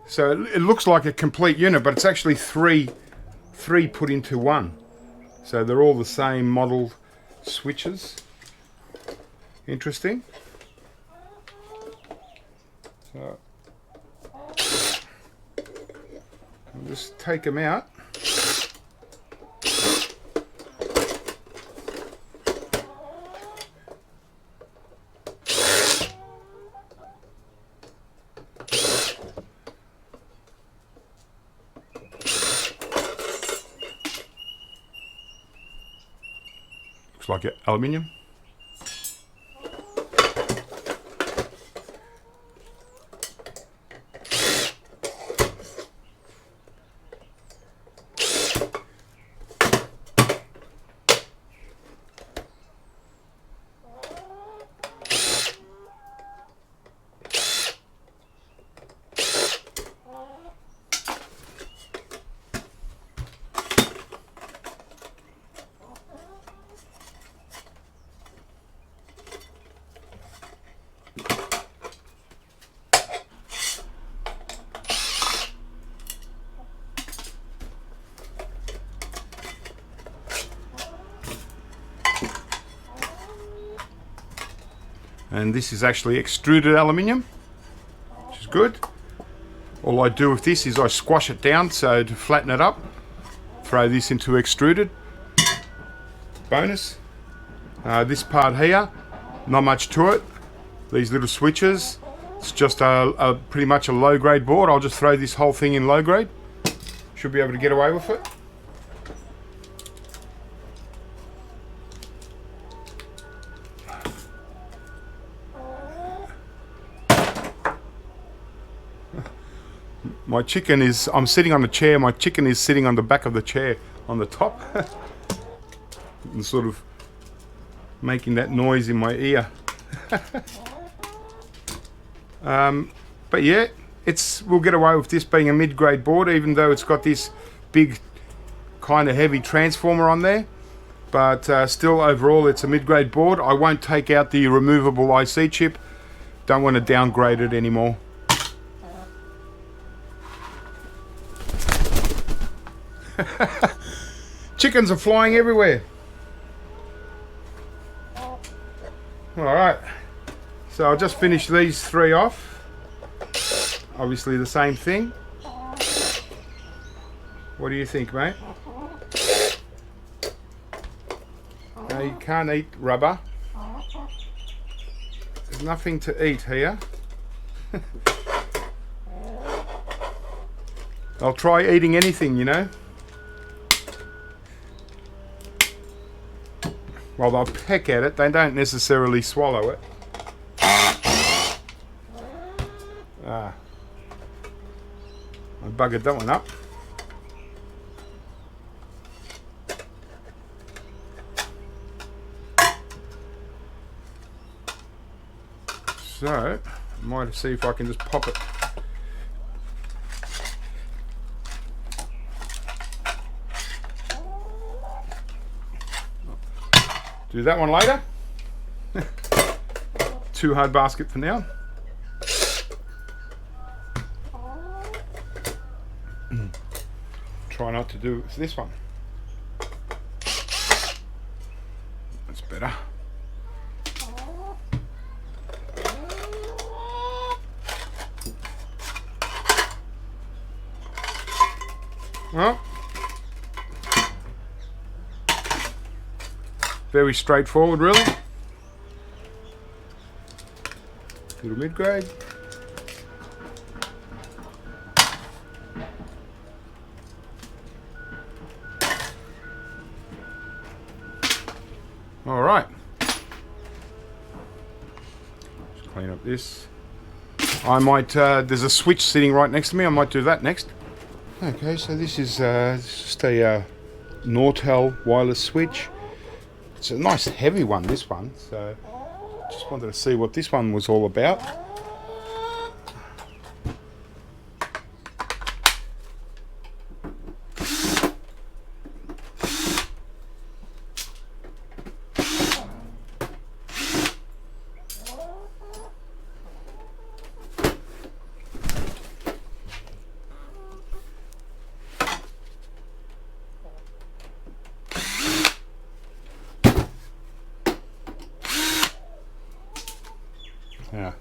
so it looks like a complete unit, but it's actually three put into one. So they're all the same model switches. Interesting. So I'll just take them out. Looks like aluminium. And this is actually extruded aluminium, which is good. All I do with this is I squash it down so to flatten it up. Throw this into extruded. Bonus. This part here, not much to it. These little switches, it's just a pretty much a low grade board. I'll just throw this whole thing in low grade. Should be able to get away with it. My chicken is, I'm sitting on a chair, my chicken is sitting on the back of the chair on the top. And sort of making that noise in my ear. But yeah, we'll get away with this being a mid-grade board, even though it's got this big kind of heavy transformer on there. But still, overall, it's a mid-grade board. I won't take out the removable IC chip. Don't want to downgrade it anymore. Chickens are flying everywhere. Alright, so I'll just finish these three off. Obviously the same thing. What do you think, mate? No, you can't eat rubber. There's nothing to eat here. I'll try eating anything, you know. Well, they'll peck at it, they don't necessarily swallow it. I buggered that one up. So, I might see if I can just pop it. Do that one later. Too hard basket for now. Try not to do it with this one. That's better. Well, very straightforward, really. Little mid-grade. All right. Just clean up this. I might, there's a switch sitting right next to me. I might do that next. Okay, so this is just a Nortel wireless switch. It's a nice heavy one, this one. So just wanted to see what this one was all about. Yeah.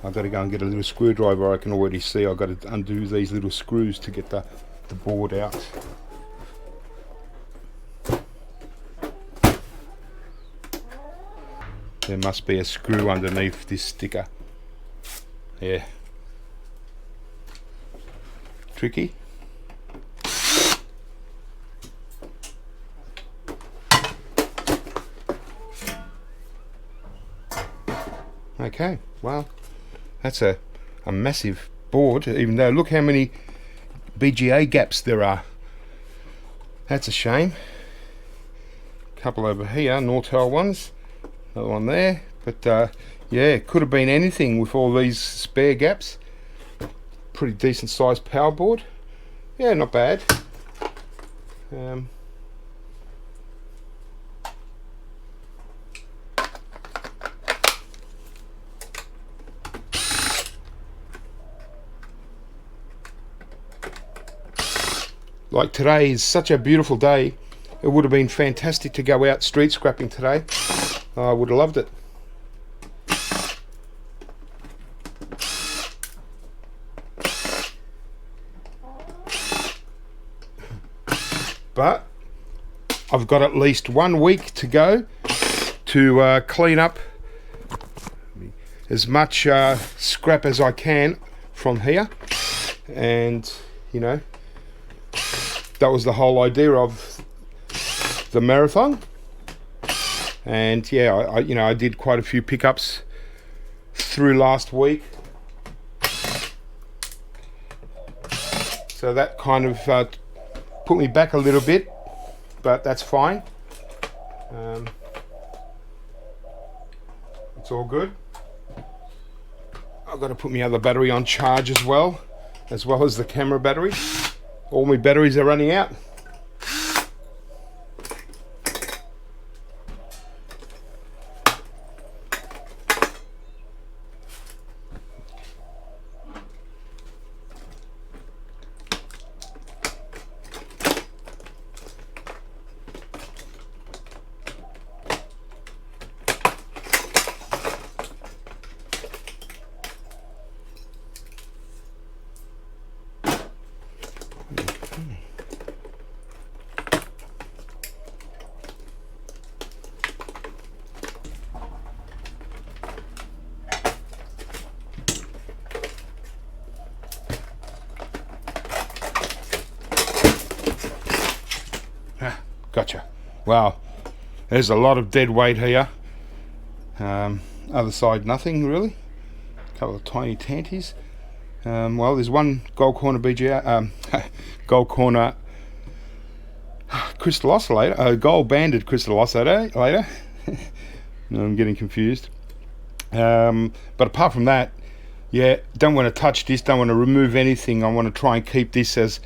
I've got to go and get a little screwdriver. I can already see I've got to undo these little screws to get the board out. There must be a screw underneath this sticker. Yeah. Tricky. Okay, well, that's a massive board, even though look how many BGA gaps there are. That's a shame. Couple over here, Nortel ones, another one there, but yeah, it could have been anything with all these spare gaps. Pretty decent sized power board. Yeah, not bad. Like today is such a beautiful day. It would have been fantastic to go out street scrapping today. I would have loved it. But I've got at least 1 week to go to clean up as much scrap as I can from here, and you know, that was the whole idea of the marathon. And yeah, I did quite a few pickups through last week, so that kind of put me back a little bit, but that's fine. It's all good. I've got to put my other battery on charge as well as the camera battery. All my batteries are running out. Gotcha. Wow, there's a lot of dead weight here. Other side, nothing really. A couple of tiny tanties. Well, there's one gold corner BGA, gold corner crystal oscillator, gold banded crystal oscillator. No, I'm getting confused. But apart from that, yeah, don't want to touch this. Don't want to remove anything. I want to try and keep this as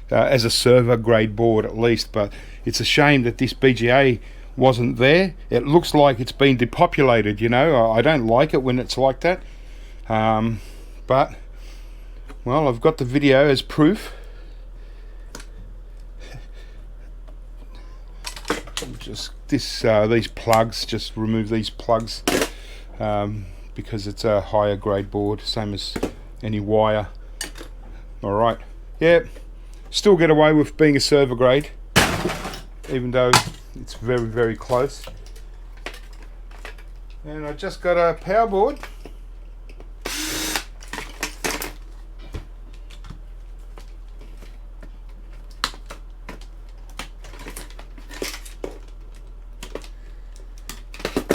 a server grade board at least. But it's a shame that this BGA wasn't there. It looks like it's been depopulated, you know. I don't like it when it's like that. But well, I've got the video as proof. Just these plugs, just remove these plugs, because it's a higher grade board, same as any wire. All right, yeah, still get away with being a server grade, even though it's very, very close. And I just got a power board.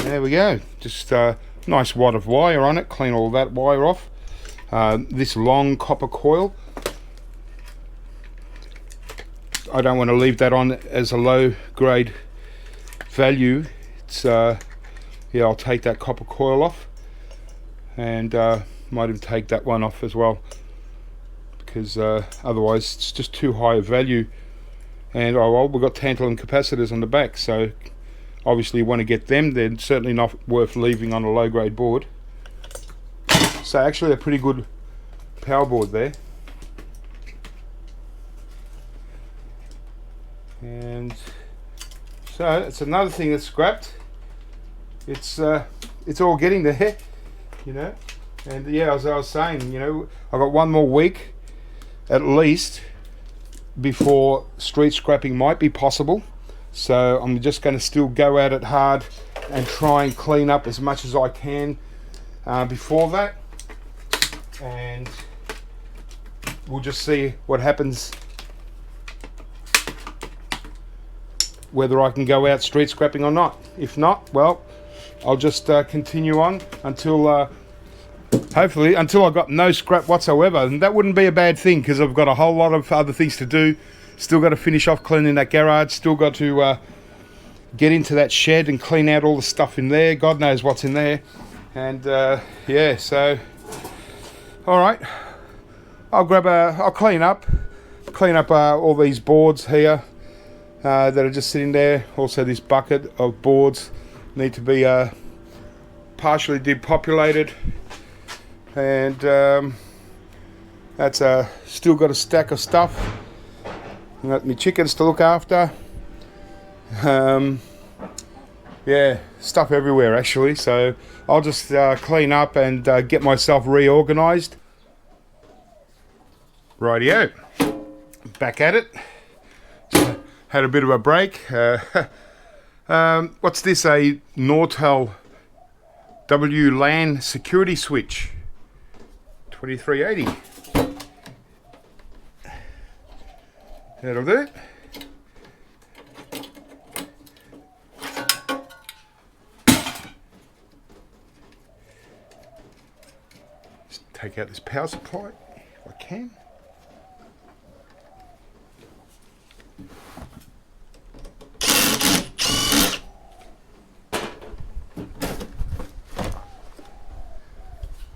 There we go, just a nice wad of wire on it. Clean all that wire off. This long copper coil, I don't want to leave that on as a low grade value. It's yeah, I'll take that copper coil off, and might even take that one off as well, because otherwise it's just too high a value. And oh well, we've got tantalum capacitors on the back, so obviously you want to get them. They're certainly not worth leaving on a low grade board. So actually a pretty good power board there. And so it's another thing that's scrapped. It's all getting there. you know. And yeah, as I was saying, you know, I've got one more week at least before street scrapping might be possible. So I'm just going to still go at it hard and try and clean up as much as I can before that. And we'll just see what happens, whether I can go out street scrapping or not. If not, well, I'll just continue on until hopefully until I've got no scrap whatsoever. And that wouldn't be a bad thing, because I've got a whole lot of other things to do. Still got to finish off cleaning that garage, still got to get into that shed and clean out all the stuff in there. God knows what's in there. And yeah, so all right, I'll clean up all these boards here that are just sitting there. Also, this bucket of boards need to be partially depopulated, and that's still got a stack of stuff. I've got my chickens to look after. Yeah, stuff everywhere actually, so I'll just clean up and get myself reorganized. Rightio, back at it. Had a bit of a break. What's this? A Nortel WLAN security switch, 2380. That'll do it. Just take out this power supply if I can.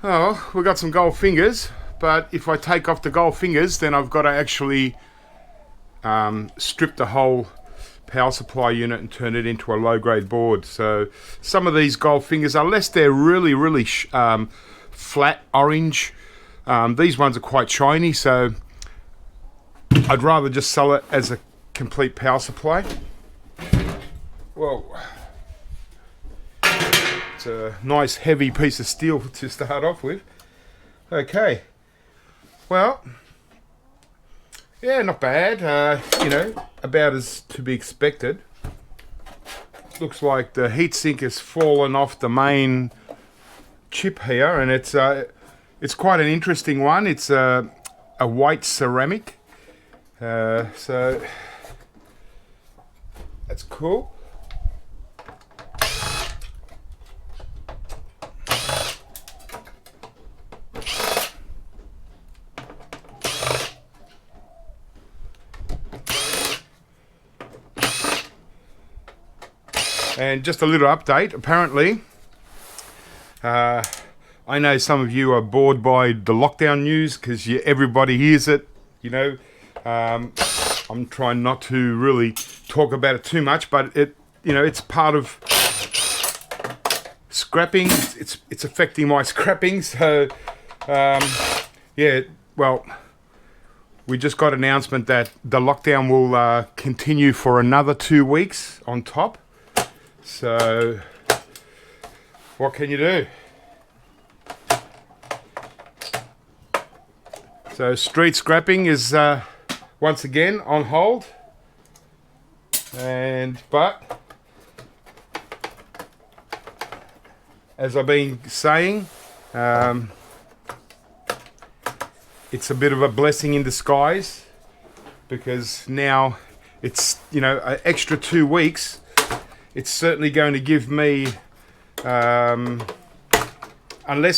Oh, we've got some gold fingers, but if I take off the gold fingers, then I've got to actually strip the whole power supply unit and turn it into a low-grade board. So some of these gold fingers, unless they're really flat orange, these ones are quite shiny, so I'd rather just sell it as a complete power supply. Whoa. It's a nice heavy piece of steel to start off with. Okay, well, yeah, not bad. You know, about as to be expected. Looks like the heatsink has fallen off the main chip here, and it's quite an interesting one. It's a white ceramic, so that's cool. And just a little update, apparently, I know some of you are bored by the lockdown news because everybody hears it, you know. I'm trying not to really talk about it too much, but it's part of scrapping. It's affecting my scrapping, so yeah, well, we just got an announcement that the lockdown will continue for another 2 weeks on top. So, what can you do? So, street scrapping is once again on hold. But as I've been saying, it's a bit of a blessing in disguise, because now it's, an extra 2 weeks. It's certainly going to give me, unless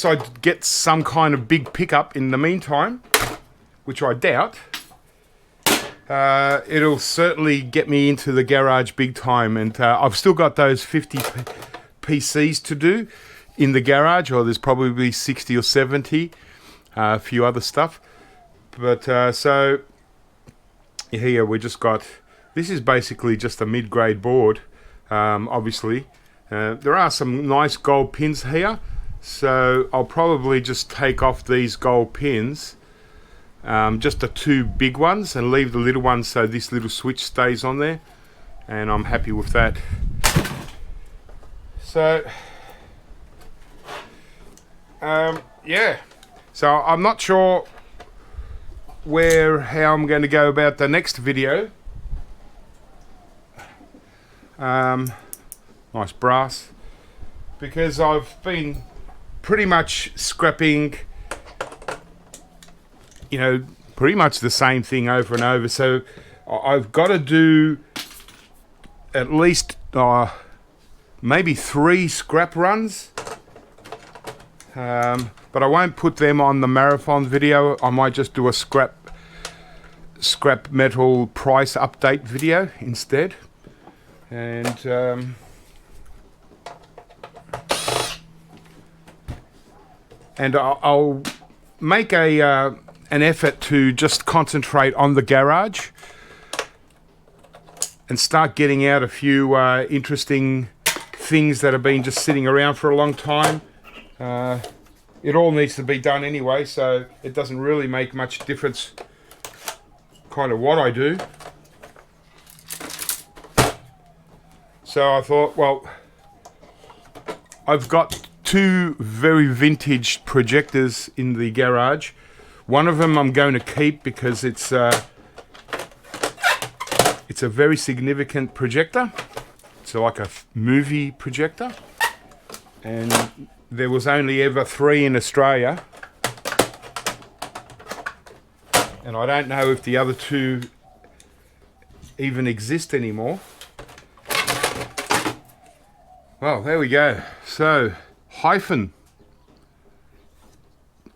I get some kind of big pickup in the meantime, which I doubt, it'll certainly get me into the garage big time. And I've still got those 50 PCs to do in the garage, or there's probably 60 or 70, a few other stuff. But so here we just got, this is basically just a mid-grade board. Obviously, there are some nice gold pins here, so I'll probably just take off these gold pins, just the 2 big ones, and leave the little ones so this little switch stays on there, and I'm happy with that. So Yeah, so I'm not sure how I'm going to go about the next video. Nice brass, because I've been pretty much scrapping, you know, pretty much the same thing over and over. So I've got to do at least maybe 3 scrap runs, but I won't put them on the marathon video. I might just do a scrap metal price update video instead. And I'll make an effort to just concentrate on the garage and start getting out a few interesting things that have been just sitting around for a long time. It all needs to be done anyway, so it doesn't really make much difference kind of what I do. So I thought, well, I've got 2 very vintage projectors in the garage. One of them I'm going to keep because it's a very significant projector. It's like a movie projector, and there was only ever 3 in Australia, and I don't know if the other 2 even exist anymore. Well, there we go. So, Hyphen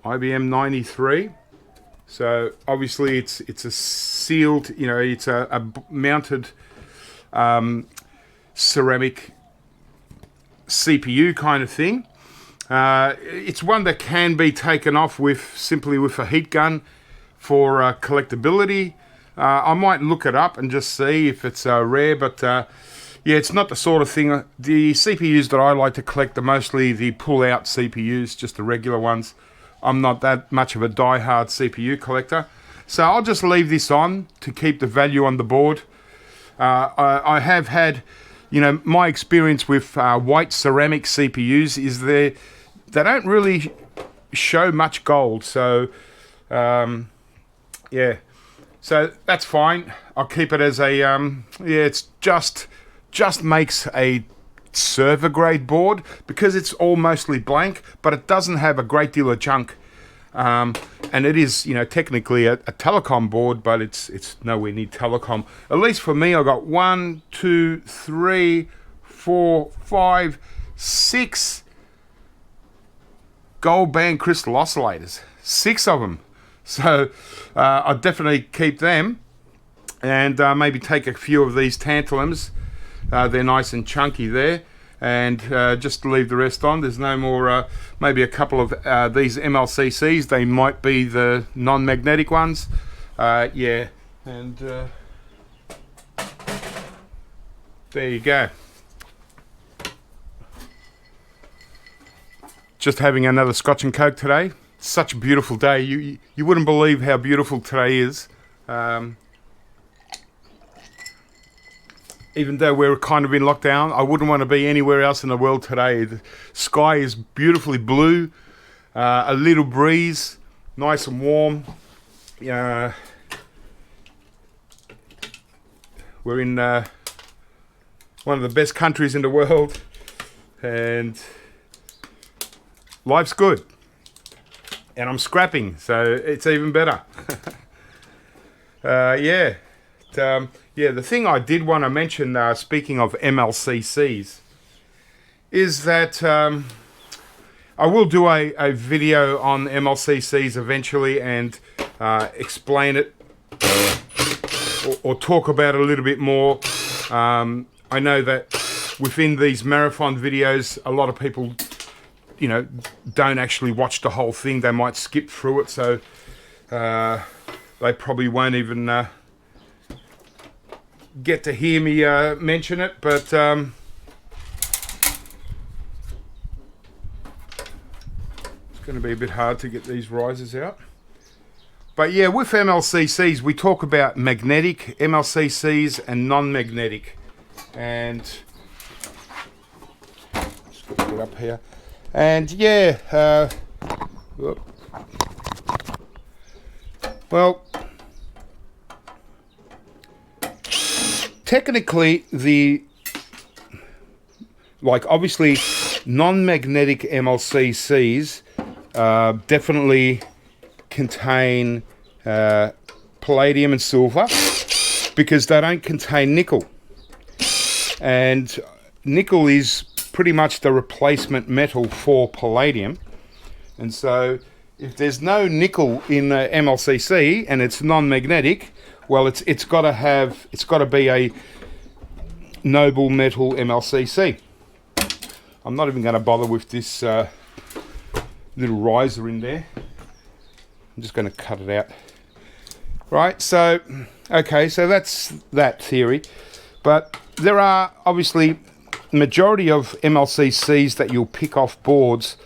IBM 93. So obviously it's a sealed, you know, it's a mounted ceramic CPU kind of thing. It's one that can be taken off simply with a heat gun for collectability. I might look it up and just see if it's rare, but yeah, it's not the sort of thing. The CPUs that I like to collect are mostly the pull-out CPUs, just the regular ones. I'm not that much of a die-hard CPU collector. So I'll just leave this on to keep the value on the board. I have had, you know, my experience with white ceramic CPUs is they don't really show much gold. So, yeah. So that's fine. I'll keep it as a, yeah, it's just makes a server grade board because it's all mostly blank, but it doesn't have a great deal of junk. And it is, you know, technically a telecom board, but it's nowhere near telecom. At least for me, I got 1, 2, 3, 4, 5, 6 gold band crystal oscillators. 6 of them. So I'll definitely keep them, and maybe take a few of these tantalums. They're nice and chunky there, and just leave the rest on. There's no more, maybe a couple of these MLCCs. They might be the non-magnetic ones. Yeah, and there you go. Just having another Scotch and Coke today. Such a beautiful day. You wouldn't believe how beautiful today is. Even though we're kind of in lockdown, I wouldn't want to be anywhere else in the world today. The sky is beautifully blue, a little breeze, nice and warm. We're in one of the best countries in the world, and life's good. And I'm scrapping, so it's even better. Yeah. Yeah, the thing I did want to mention, speaking of MLCCs, is that I will do a video on MLCCs eventually and explain it or talk about it a little bit more. I know that within these marathon videos, a lot of people, you know, don't actually watch the whole thing. They might skip through it, so they probably won't even get to hear me mention it, but it's going to be a bit hard to get these risers out. But yeah, with MLCCs, we talk about magnetic MLCCs and non-magnetic, and just got to get up here. And yeah, Whoop. Well, technically obviously non-magnetic MLCCs definitely contain palladium and silver because they don't contain nickel. And nickel is pretty much the replacement metal for palladium. And so if there's no nickel in the MLCC and it's non-magnetic, well, it's got to be a noble metal MLCC. I'm not even going to bother with this little riser in there. I'm just going to cut it out. Right, so, okay, so that's that theory. But there are obviously majority of MLCCs that you'll pick off boards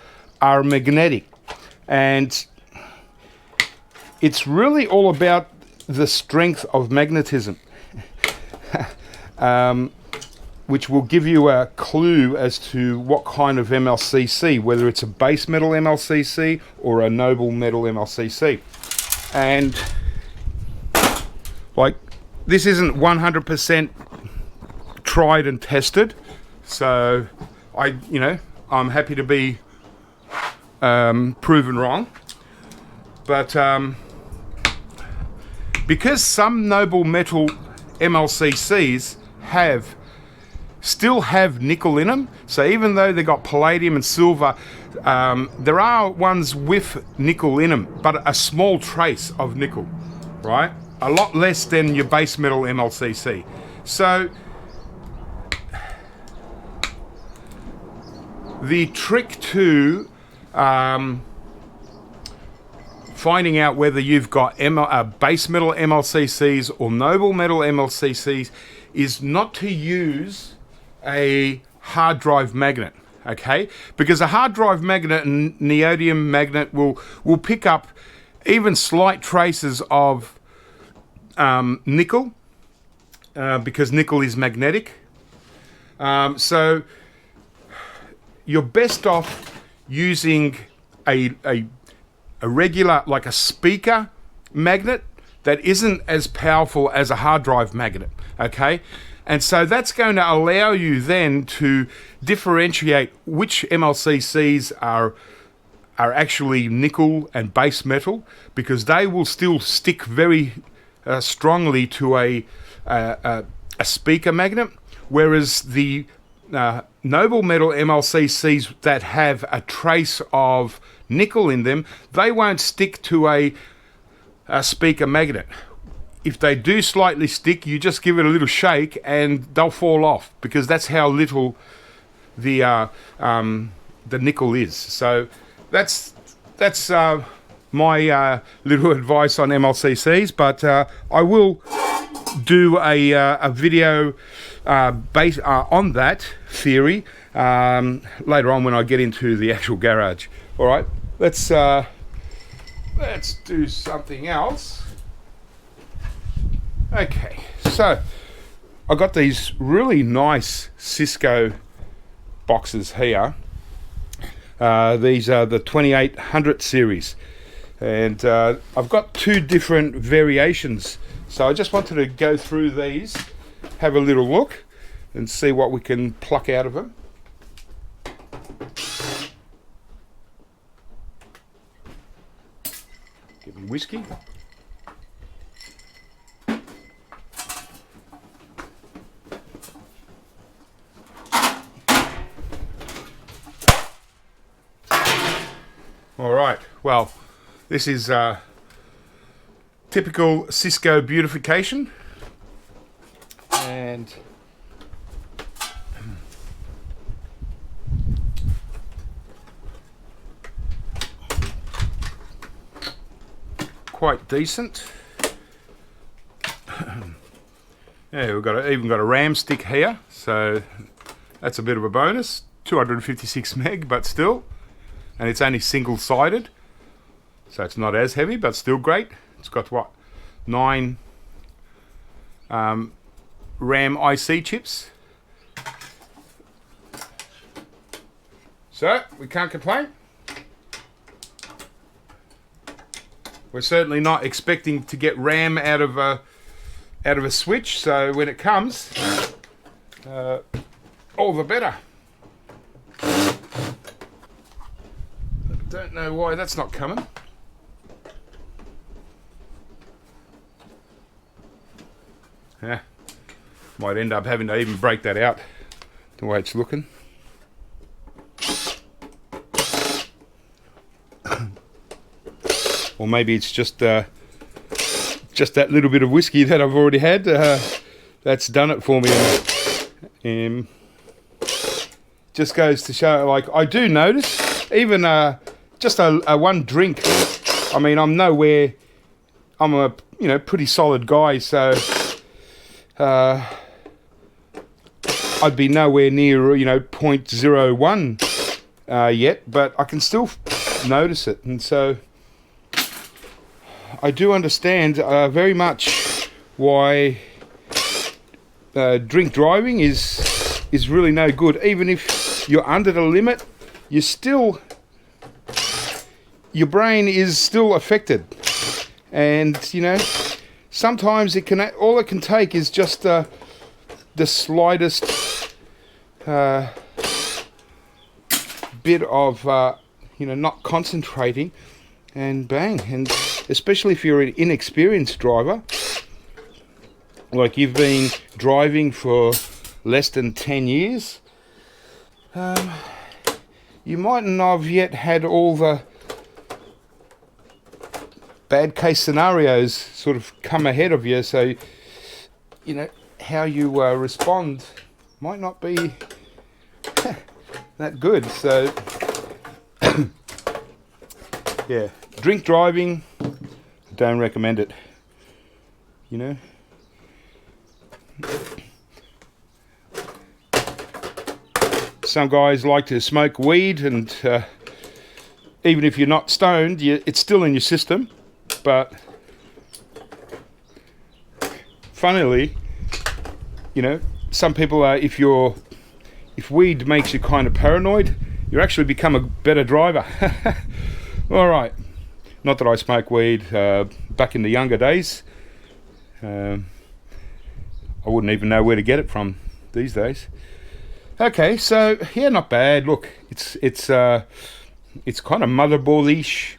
are magnetic. And it's really all about the strength of magnetism, which will give you a clue as to what kind of MLCC, whether it's a base metal MLCC or a noble metal MLCC. And like, this isn't 100% tried and tested, so I'm happy to be proven wrong. But because some noble metal MLCCs still have nickel in them, so even though they got palladium and silver, there are ones with nickel in them, but a small trace of nickel, right? A lot less than your base metal MLCC. So the trick to finding out whether you've got base metal MLCCs or noble metal MLCCs is not to use a hard drive magnet, okay? Because a hard drive magnet and neodymium magnet will pick up even slight traces of nickel, because nickel is magnetic. So you're best off using a regular, like a speaker magnet that isn't as powerful as a hard drive magnet, okay? And so that's going to allow you then to differentiate which MLCCs are actually nickel and base metal, because they will still stick very strongly to a speaker magnet, whereas the noble metal MLCCs that have a trace of nickel in them, they won't stick to a speaker magnet. If they do slightly stick, you just give it a little shake and they'll fall off, because that's how little the nickel is. So that's my little advice on MLCCs. But I will do a video based on that theory later on when I get into the actual garage. All right, let's do something else. Okay, so I got these really nice Cisco boxes here. These are the 2800 series, and I've got two different variations. So I just wanted to go through these, have a little look, and see what we can pluck out of them. Give me whiskey. All right, well, this is typical Cisco beautification, and quite decent. Yeah, we've even got a RAM stick here, so that's a bit of a bonus. 256 meg, but still. And it's only single-sided, so it's not as heavy, but still great. It's got, what, 9 RAM IC chips. So, we can't complain. We're certainly not expecting to get RAM out of a switch, so when it comes, all the better. I don't know why that's not coming. Yeah, might end up having to even break that out the way it's looking. Or maybe it's just that little bit of whiskey that I've already had that's done it for me. Just goes to show, like, I do notice even just a one drink. I mean, I'm a pretty solid guy, so I'd be nowhere near 0.01 yet, but I can still notice it, and so I do understand very much why drink driving is really no good. Even if you're under the limit, your brain is still affected, and sometimes all it can take is just the slightest bit of not concentrating, and bang. And especially if you're an inexperienced driver, like you've been driving for less than 10 years, you mightn't have yet had all the bad case scenarios sort of come ahead of you, so how you respond might not be that good. So yeah, drink driving, don't recommend it. Some guys like to smoke weed, and even if you're not stoned, it's still in your system. But funnily, some people are, if weed makes you kind of paranoid, you actually become a better driver. All right, not that I smoke weed back in the younger days. I wouldn't even know where to get it from these days. Okay, so yeah, not bad. Look, it's kind of motherboard-ish,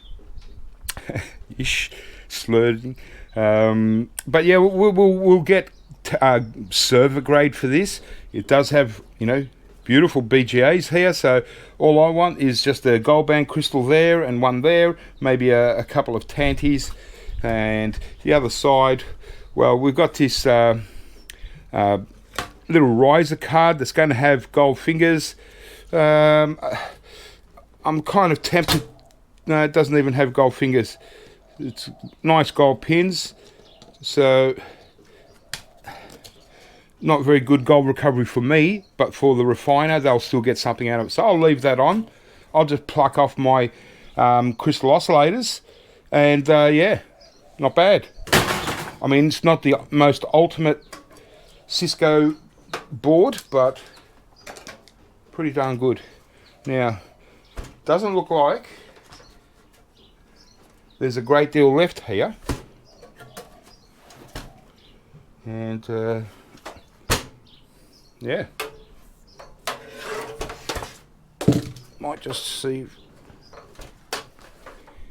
slurring. But yeah, we'll get server grade for this. It does have beautiful BGAs here, so all I want is just a gold band crystal there and one there, maybe a couple of tanties, and the other side, well, we've got this little riser card that's going to have gold fingers. I'm kind of tempted. No, it doesn't even have gold fingers. It's nice gold pins, so not very good gold recovery for me, but for the refiner they'll still get something out of it, so I'll leave that on. I'll just pluck off my crystal oscillators, and yeah, not bad. I mean, it's not the most ultimate Cisco board, but pretty darn good. Now, doesn't look like there's a great deal left here, and yeah, might just see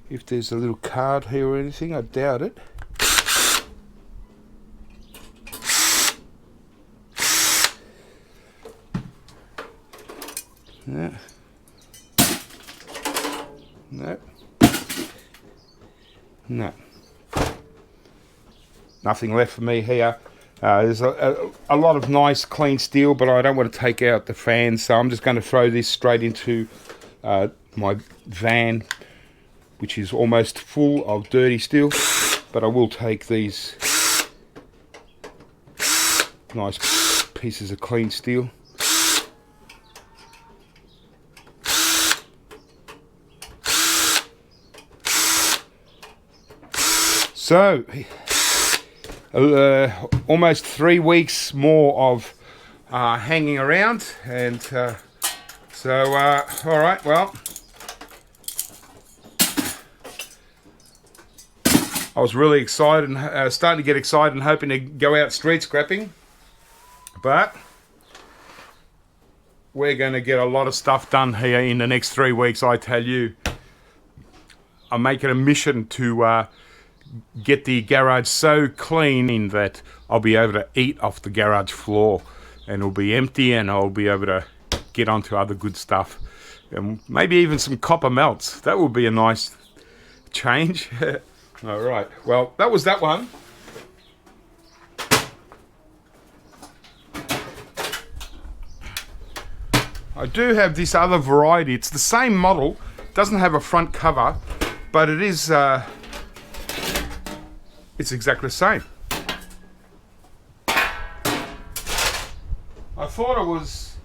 if there's a little card here or anything. I doubt it. No. No. No. Nothing left for me here. There's a lot of nice clean steel, but I don't want to take out the fans, so I'm just going to throw this straight into my van, which is almost full of dirty steel. But I will take these nice pieces of clean steel. So, almost 3 weeks more of hanging around, and so, alright, well, I was really excited and starting to get excited and hoping to go out street scrapping. But we're going to get a lot of stuff done here in the next 3 weeks, I tell you. I'm making a mission to get the garage so clean that I'll be able to eat off the garage floor, and it'll be empty, and I'll be able to get onto other good stuff, and maybe even some copper melts. That would be a nice change. All right, well, that was that one. I do have this other variety. It's the same model, doesn't have a front cover, but it is it's exactly the same. I thought it was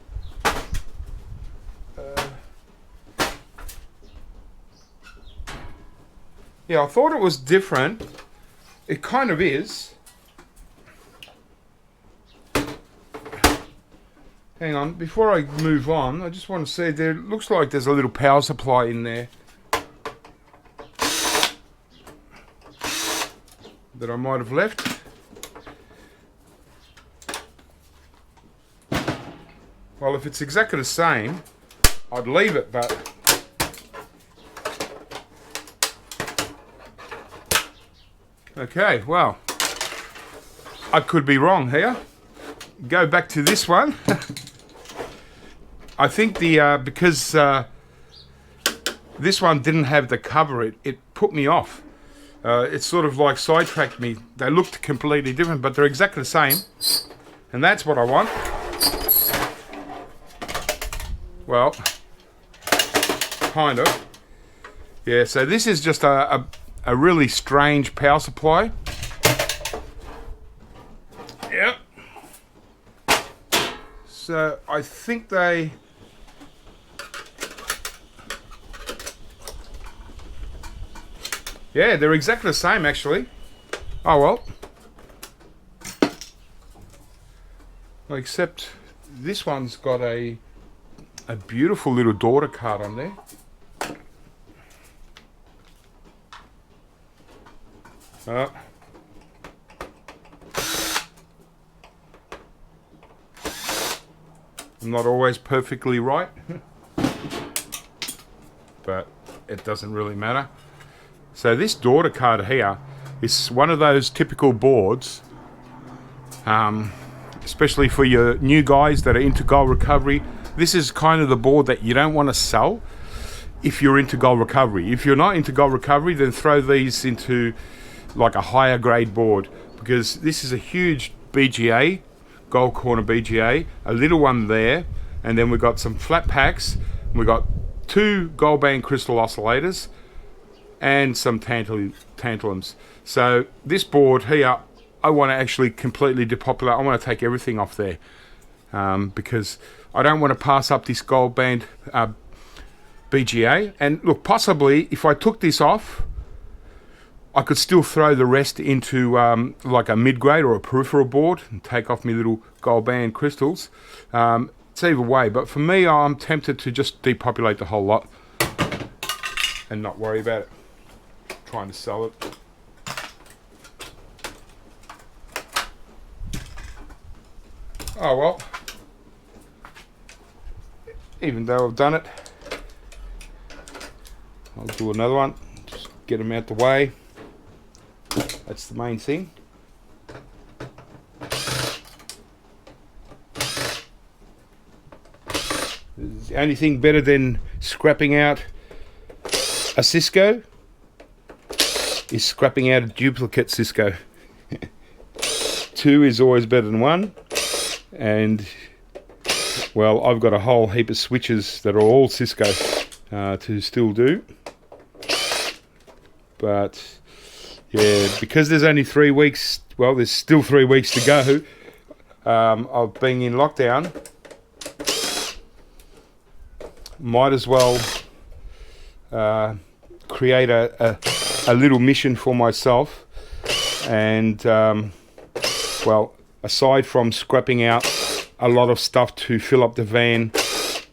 yeah, I thought it was different. It kind of is. Hang on, before I move on, I just want to say there looks like there's a little power supply in there that I might have left. Well, if it's exactly the same, I'd leave it, but okay, well, I could be wrong here. Go back to this one. I think the because this one didn't have the cover, it put me off. It sort of like sidetracked me. They looked completely different, but they're exactly the same, and that's what I want. Well, kind of. Yeah, so this is just a really strange power supply. Yep. So I think they... yeah, they're exactly the same actually. Oh well. Except this one's got a beautiful little daughter card on there. I'm not always perfectly right, but it doesn't really matter. So this daughter card here is one of those typical boards, especially for your new guys that are into gold recovery. This is kind of the board that you don't want to sell if you're into gold recovery. If you're not into gold recovery, then throw these into like a higher grade board, because this is a huge BGA, gold corner BGA, a little one there, and then we've got some flat packs. We've got 2 gold band crystal oscillators and some tantalums. So this board here, I want to actually completely depopulate. I want to take everything off there, because I don't want to pass up this gold band BGA. And look, possibly if I took this off, I could still throw the rest into like a mid-grade or a peripheral board and take off my little gold band crystals. It's either way, but for me, I'm tempted to just depopulate the whole lot and not worry about it, trying to sell it. Oh well, even though I've done it, I'll do another one, just get them out the way. That's the main thing. The only thing better than scrapping out a Cisco is scrapping out a duplicate Cisco. 2 is always better than 1. And well, I've got a whole heap of switches that are all Cisco to still do. But yeah, because there's only 3 weeks, well, there's still 3 weeks to go of being in lockdown, might as well create a little mission for myself. And well, aside from scrapping out a lot of stuff to fill up the van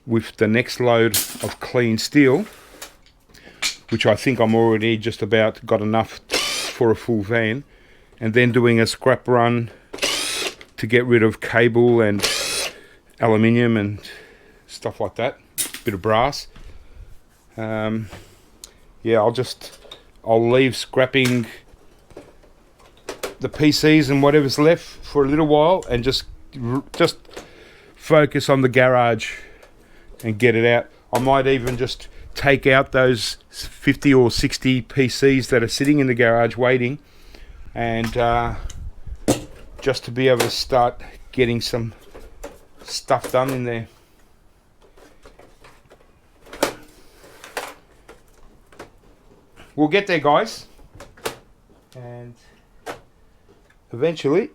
with the next load of clean steel, which I think I'm already just about got enough for a full van, and then doing a scrap run to get rid of cable and aluminium and stuff like that, bit of brass. Yeah, I'll leave scrapping the PCs and whatever's left for a little while, and just focus on the garage and get it out. I might even just take out those 50 or 60 PCs that are sitting in the garage waiting, and just to be able to start getting some stuff done in there. We'll get there, guys, and eventually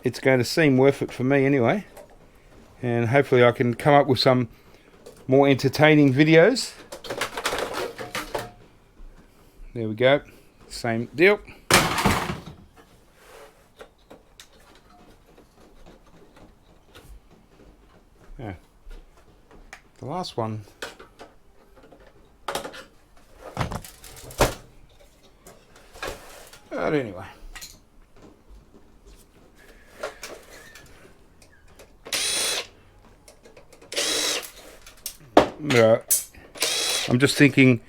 it's going to seem worth it for me anyway, and hopefully I can come up with some more entertaining videos. There we go, same deal. Yeah. The last one, but anyway. I'm just thinking,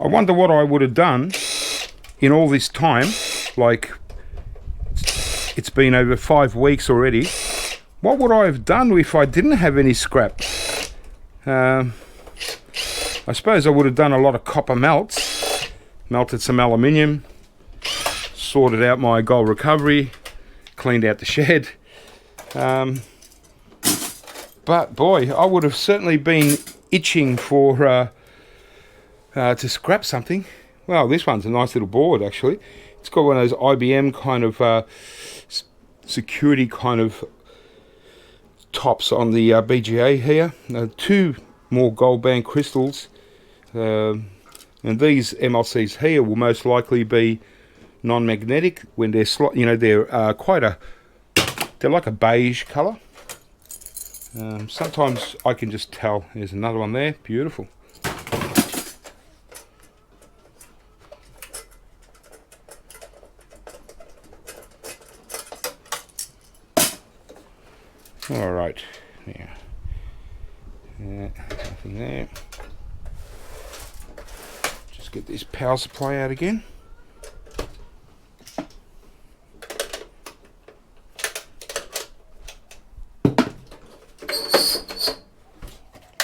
I wonder what I would have done in all this time. Like, it's been over 5 weeks already. What would I have done if I didn't have any scrap? I suppose I would have done a lot of copper melts, melted some aluminium, sorted out my gold recovery, cleaned out the shed. But boy, I would have certainly been itching for to scrap something. Well, this one's a nice little board actually. It's got one of those IBM kind of security kind of tops on the BGA here. 2 more gold band crystals, and these MLCs here will most likely be non-magnetic when they're they're they're like a beige color. Sometimes I can just tell. There's another one there, beautiful. All right, yeah, nothing there. Just get this power supply out again.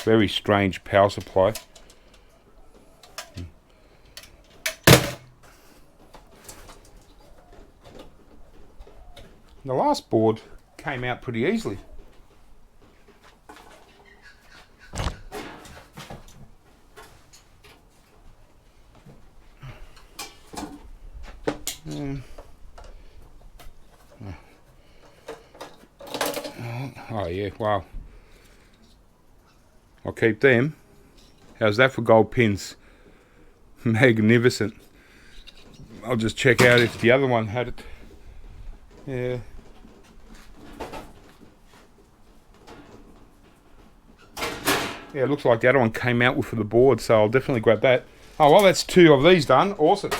Very strange power supply. The last board came out pretty easily. Oh yeah, wow. I'll keep them. How's that for gold pins? Magnificent. I'll just check out if the other one had it. Yeah. Yeah, it looks like the other one came out with the board, so I'll definitely grab that. Oh, well, that's 2 of these done. Awesome.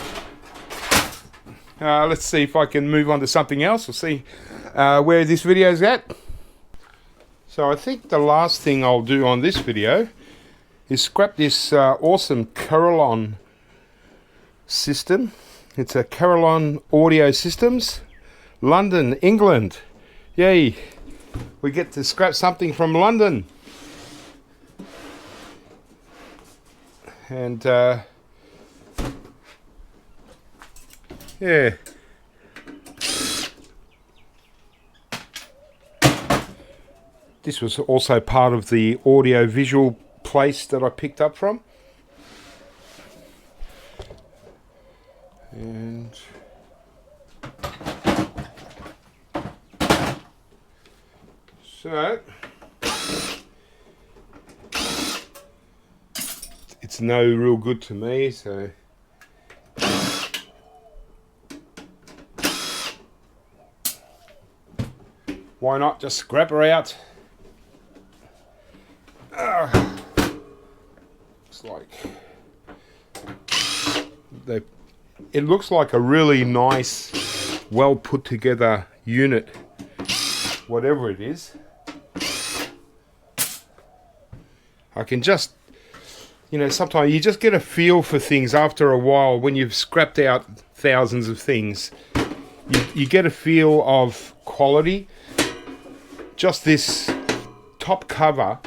Let's see if I can move on to something else. We'll see where this video's at. So I think the last thing I'll do on this video is scrap this awesome Carillon system. It's a Carillon Audio Systems, London, England. Yay! We get to scrap something from London. And yeah. This was also part of the audio visual place that I picked up from. And so it's no real good to me, so why not just scrap her out? Looks like they it looks like a really nice, well put together unit, whatever it is. I can just, you know, sometimes you just get a feel for things after a while when you've scrapped out thousands of things. You get a feel of quality. Just this top cover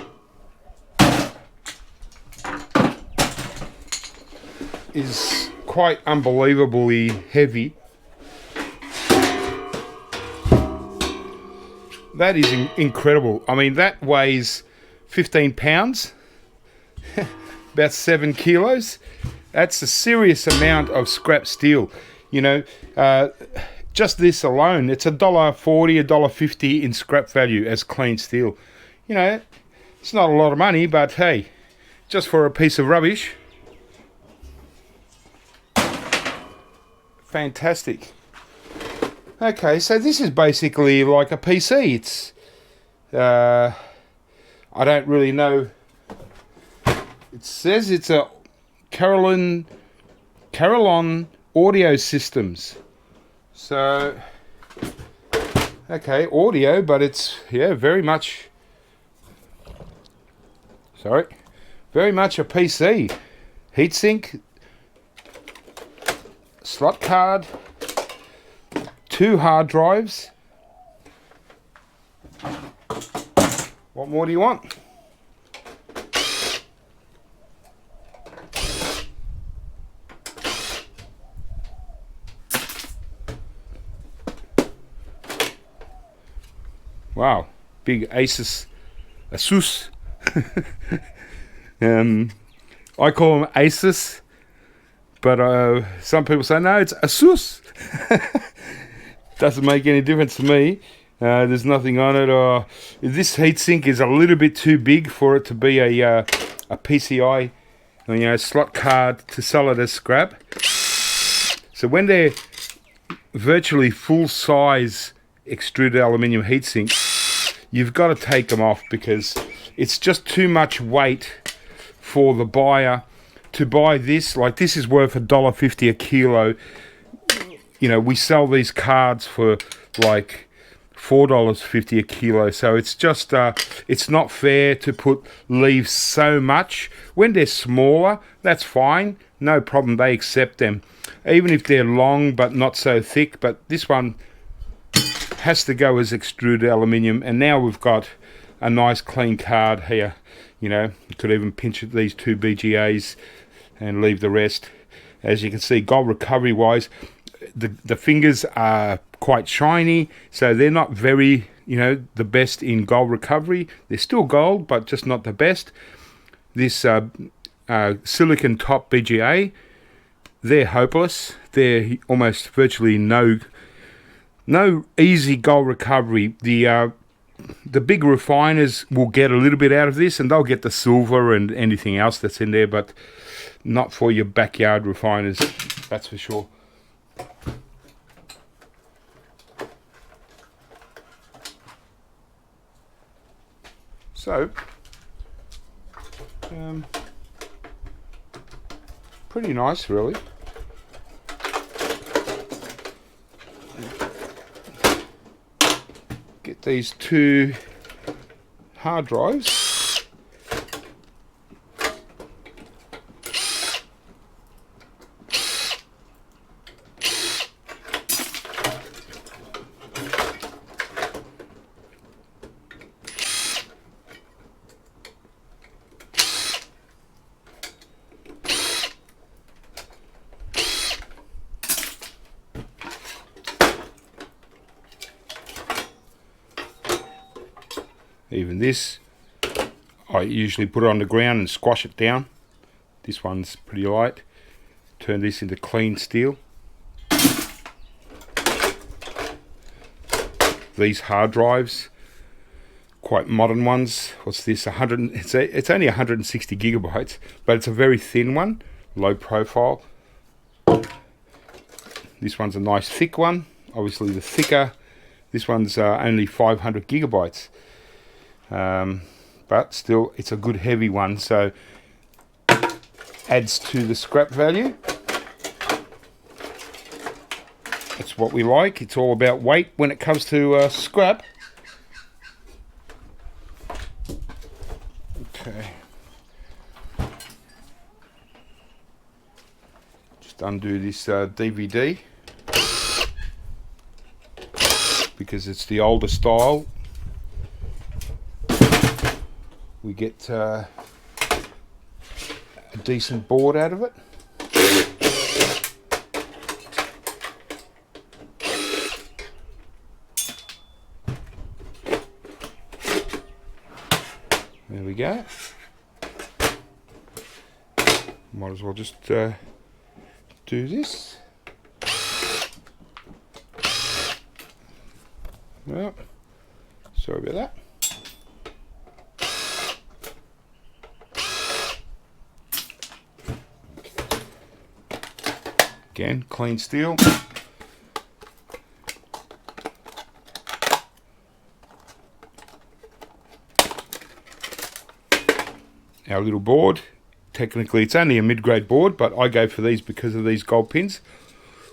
is quite unbelievably heavy. That is incredible. I mean, that weighs 15 pounds, about 7 kilos. That's a serious amount of scrap steel. You know, just this alone, it's $1.40, $1.50 in scrap value as clean steel. You know, it's not a lot of money, but hey, just for a piece of rubbish. Fantastic. Okay, so this is basically like a PC. It's, I don't really know. It says it's a Carillon audio systems. So, okay, audio, but it's, yeah, very much a PC. Heatsink, slot card, 2 hard drives. What more do you want? Wow, big Asus. I call them Asus, but some people say no, it's Asus. Doesn't make any difference to me. There's nothing on it. This heatsink is a little bit too big for it to be a PCI, you know, slot card to sell it as scrap. So when they're virtually full size extruded aluminium heatsinks, you've got to take them off because it's just too much weight for the buyer to buy this. Like, this is worth $1.50 a kilo. You know, we sell these cards for like $4.50 a kilo. So it's just, it's not fair to leave so much. When they're smaller, that's fine. No problem, they accept them. Even if they're long but not so thick. But this one has to go as extruded aluminium. And now we've got a nice clean card here. You know, you could even pinch these 2 BGAs and leave the rest. As you can see, gold recovery wise, the fingers are quite shiny, so they're not very, you know, the best in gold recovery. They're still gold, but just not the best. This silicon top BGA, they're hopeless. They're almost virtually no easy gold recovery. The big refiners will get a little bit out of this, and they'll get the silver and anything else that's in there, but not for your backyard refiners, that's for sure. So, pretty nice, really. Get these 2 hard drives. Even this, I usually put it on the ground and squash it down. This one's pretty light. Turn this into clean steel. These hard drives, quite modern ones. What's this? It's only 160 gigabytes, but it's a very thin one, low profile. This one's a nice thick one. Obviously, the thicker. This one's only 500 gigabytes. But still, it's a good heavy one, so adds to the scrap value. That's what we like. It's all about weight when it comes to scrap. Okay. Just undo this DVD because it's the older style. We get a decent board out of it. There we go. Might as well just do this. Well, sorry about that. Again, clean steel. Our little board. Technically it's only a mid-grade board, but I go for these because of these gold pins.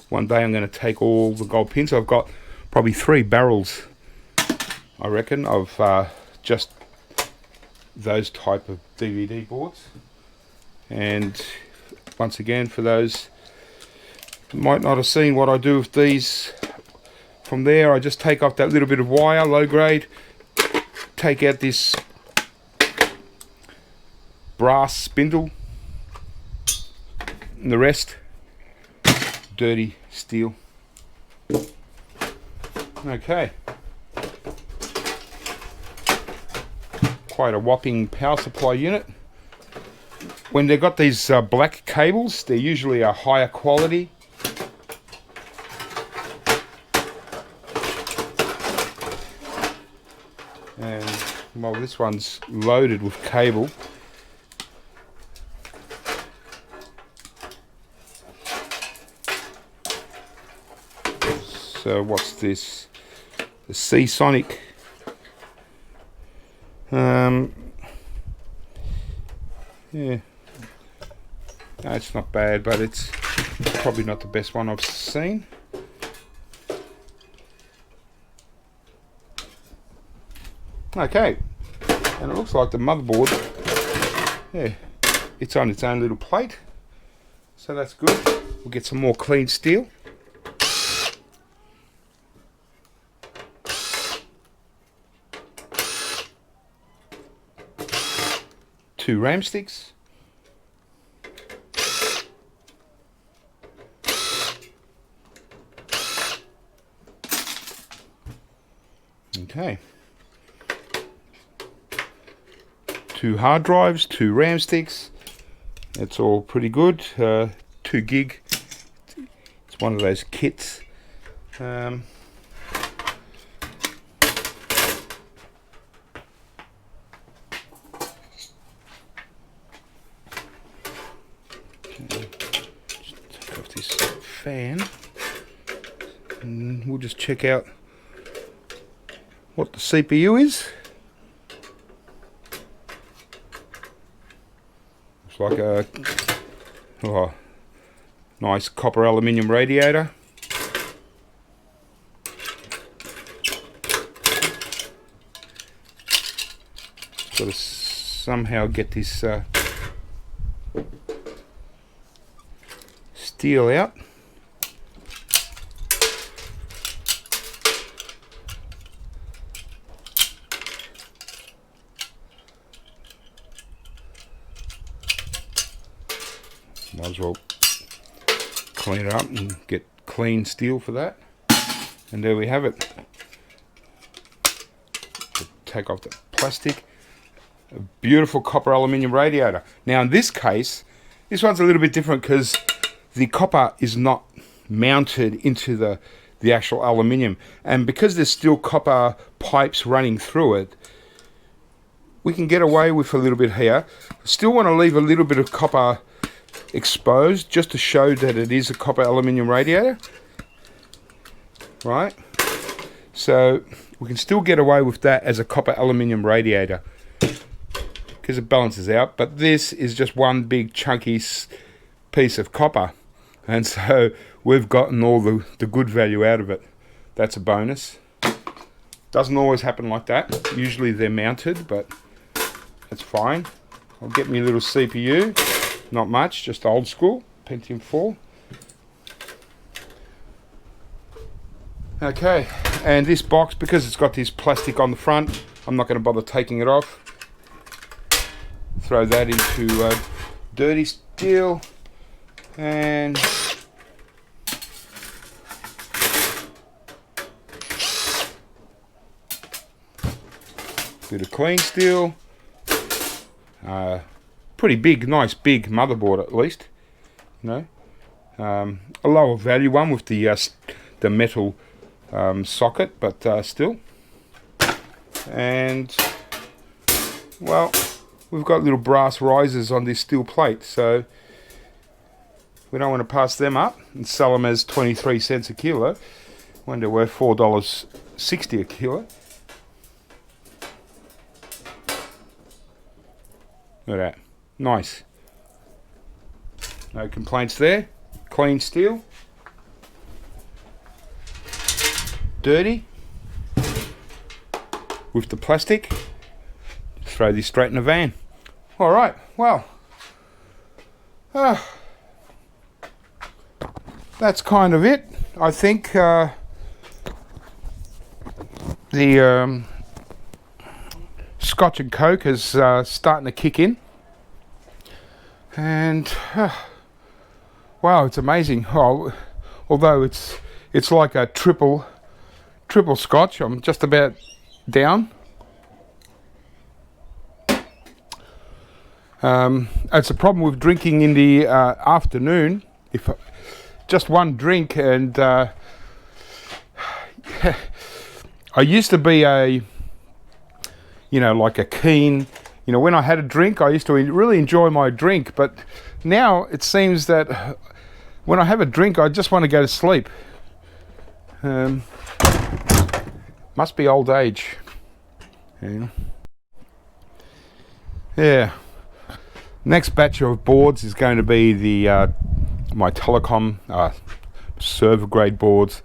One day I'm going to take all the gold pins. I've got probably 3 barrels, I reckon, of just those type of DVD boards. And once again, for those who might not have seen what I do with these, from there I just take off that little bit of wire, low grade, take out this brass spindle, and the rest dirty steel. Okay, quite a whopping power supply unit. When they've got these black cables, they're usually a higher quality. And well, this one's loaded with cable. So what's this? The Seasonic. Yeah, no, it's not bad, but it's probably not the best one I've seen. Okay, and it looks like the motherboard, yeah, it's on its own little plate, so that's good. We'll get some more clean steel. Two RAM sticks. Okay. 2 hard drives, 2 RAM sticks. That's all pretty good. 2 gig. It's one of those kits. Take off this fan, and we'll just check out what the CPU is. Looks like a nice copper aluminium radiator. Got to somehow get this steel out. Might as well clean it up and get clean steel for that. And there we have it. Take off the plastic. A beautiful copper aluminium radiator. Now in this case, this one's a little bit different because the copper is not mounted into the actual aluminium, and because there's still copper pipes running through it, we can get away with a little bit here. Still want to leave a little bit of copper exposed just to show that it is a copper aluminium radiator, right? So we can still get away with that as a copper aluminium radiator because it balances out, but this is just one big chunky piece of copper, and so we've gotten all the good value out of it. That's a bonus. Doesn't always happen like that. Usually they're mounted, but that's fine. I'll get me a little CPU. Not much, just old school, Pentium 4. Okay, and this box, because it's got this plastic on the front, I'm not going to bother taking it off. Throw that into dirty steel, and bit of clean steel. Pretty big, nice big motherboard at least. You know, a lower value one with the metal socket, but still. And well, we've got little brass risers on this steel plate, so we don't want to pass them up and sell them as 23 cents a kilo when they're worth $4.60 a kilo. Look at that. Nice. No complaints there. Clean steel. Dirty. With the plastic. Throw this straight in the van. Alright, well. That's kind of it. I think the Scotch and Coke is starting to kick in, and wow, it's amazing. Oh, although it's like a triple Scotch, I'm just about down. It's a problem with drinking in the afternoon. If just one drink, and I used to be a, like a keen, when I had a drink, I used to really enjoy my drink, but now it seems that when I have a drink, I just want to go to sleep. Must be old age. Yeah. Next batch of boards is going to be the my telecom server grade boards,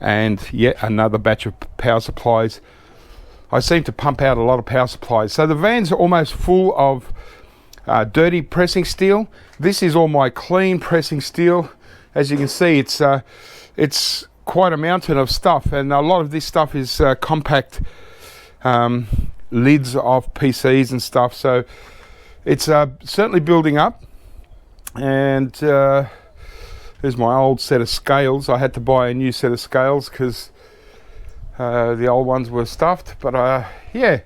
and yet another batch of power supplies. I seem to pump out a lot of power supplies. So the van's almost full of dirty pressing steel. This is all my clean pressing steel. As you can see, it's quite a mountain of stuff, and a lot of this stuff is compact lids of PCs and stuff. So it's certainly building up. And there's my old set of scales. I had to buy a new set of scales because the old ones were stuffed, but yeah.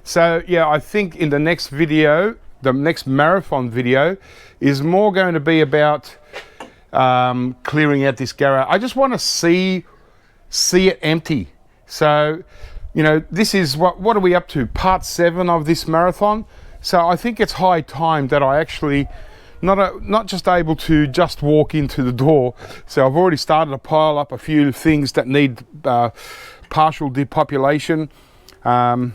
So yeah, I think in the next video, the next marathon video, is more going to be about clearing out this garage. I just want to see it empty. So, this is what are we up to? Part 7 of this marathon. So I think it's high time that I actually not just able to just walk into the door. So I've already started to pile up a few things that need partial depopulation, and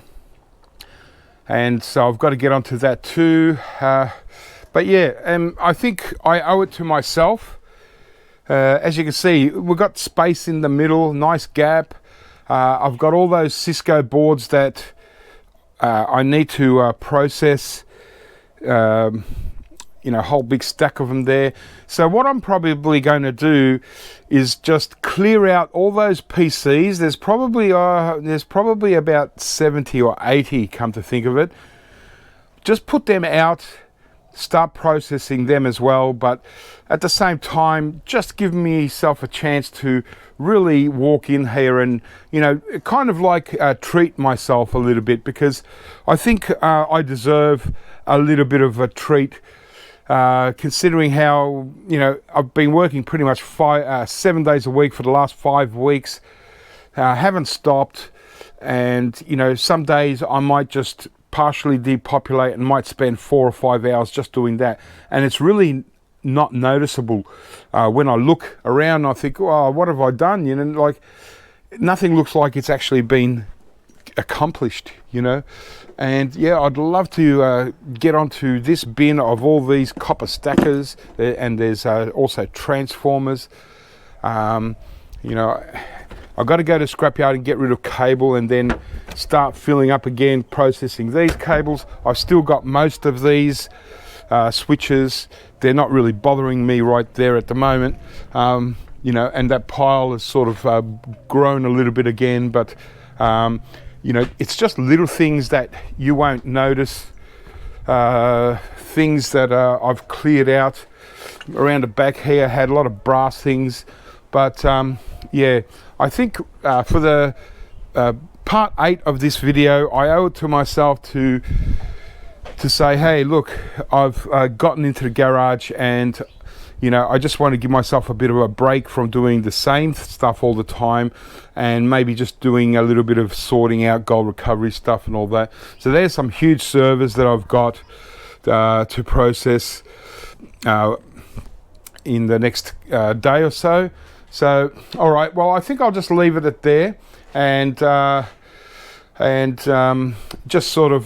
so I've got to get onto that too. But yeah, I think I owe it to myself. As you can see, we've got space in the middle, nice gap. I've got all those Cisco boards that I need to process. A whole big stack of them there. So what I'm probably going to do is just clear out all those PCs. There's probably about 70 or 80, come to think of it. Just put them out, start processing them as well, but at the same time, just give myself a chance to really walk in here and, kind of like treat myself a little bit, because I think I deserve a little bit of a treat. Considering how I've been working pretty much 7 days a week for the last 5 weeks, haven't stopped, and some days I might just partially depopulate and might spend 4 or 5 hours just doing that, and it's really not noticeable. When I look around, I think, oh, what have I done? Like, nothing looks like it's actually been accomplished, you know. And yeah, I'd love to get onto this bin of all these copper stackers, and there's also transformers. You know, I've got to go to scrapyard and get rid of cable and then start filling up again, processing these cables. I've still got most of these switches. They're not really bothering me right there at the moment. You know, and that pile has sort of grown a little bit again, but you know, it's just little things that you won't notice, things that I've cleared out. Around the back here, had a lot of brass things, but yeah, I think for the part 8 of this video, I owe it to myself to say, hey, look, I've gotten into the garage, and you know, I just want to give myself a bit of a break from doing the same stuff all the time, and maybe just doing a little bit of sorting out gold recovery stuff and all that. So there's some huge servers that I've got to process in the next day or so. So, all right, well, I think I'll just leave it at there, and just sort of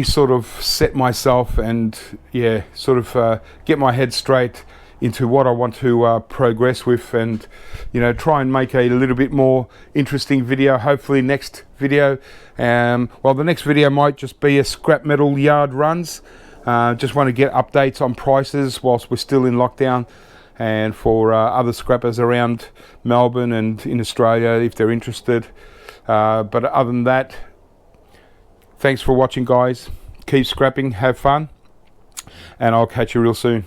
sort of set myself, and yeah, sort of get my head straight into what I want to progress with, and you know, try and make a little bit more interesting video. Hopefully next video, well, the next video might just be a scrap metal yard runs. Just want to get updates on prices whilst we're still in lockdown, and for other scrappers around Melbourne and in Australia if they're interested. But other than that, thanks for watching, guys. Keep scrapping, have fun, and I'll catch you real soon.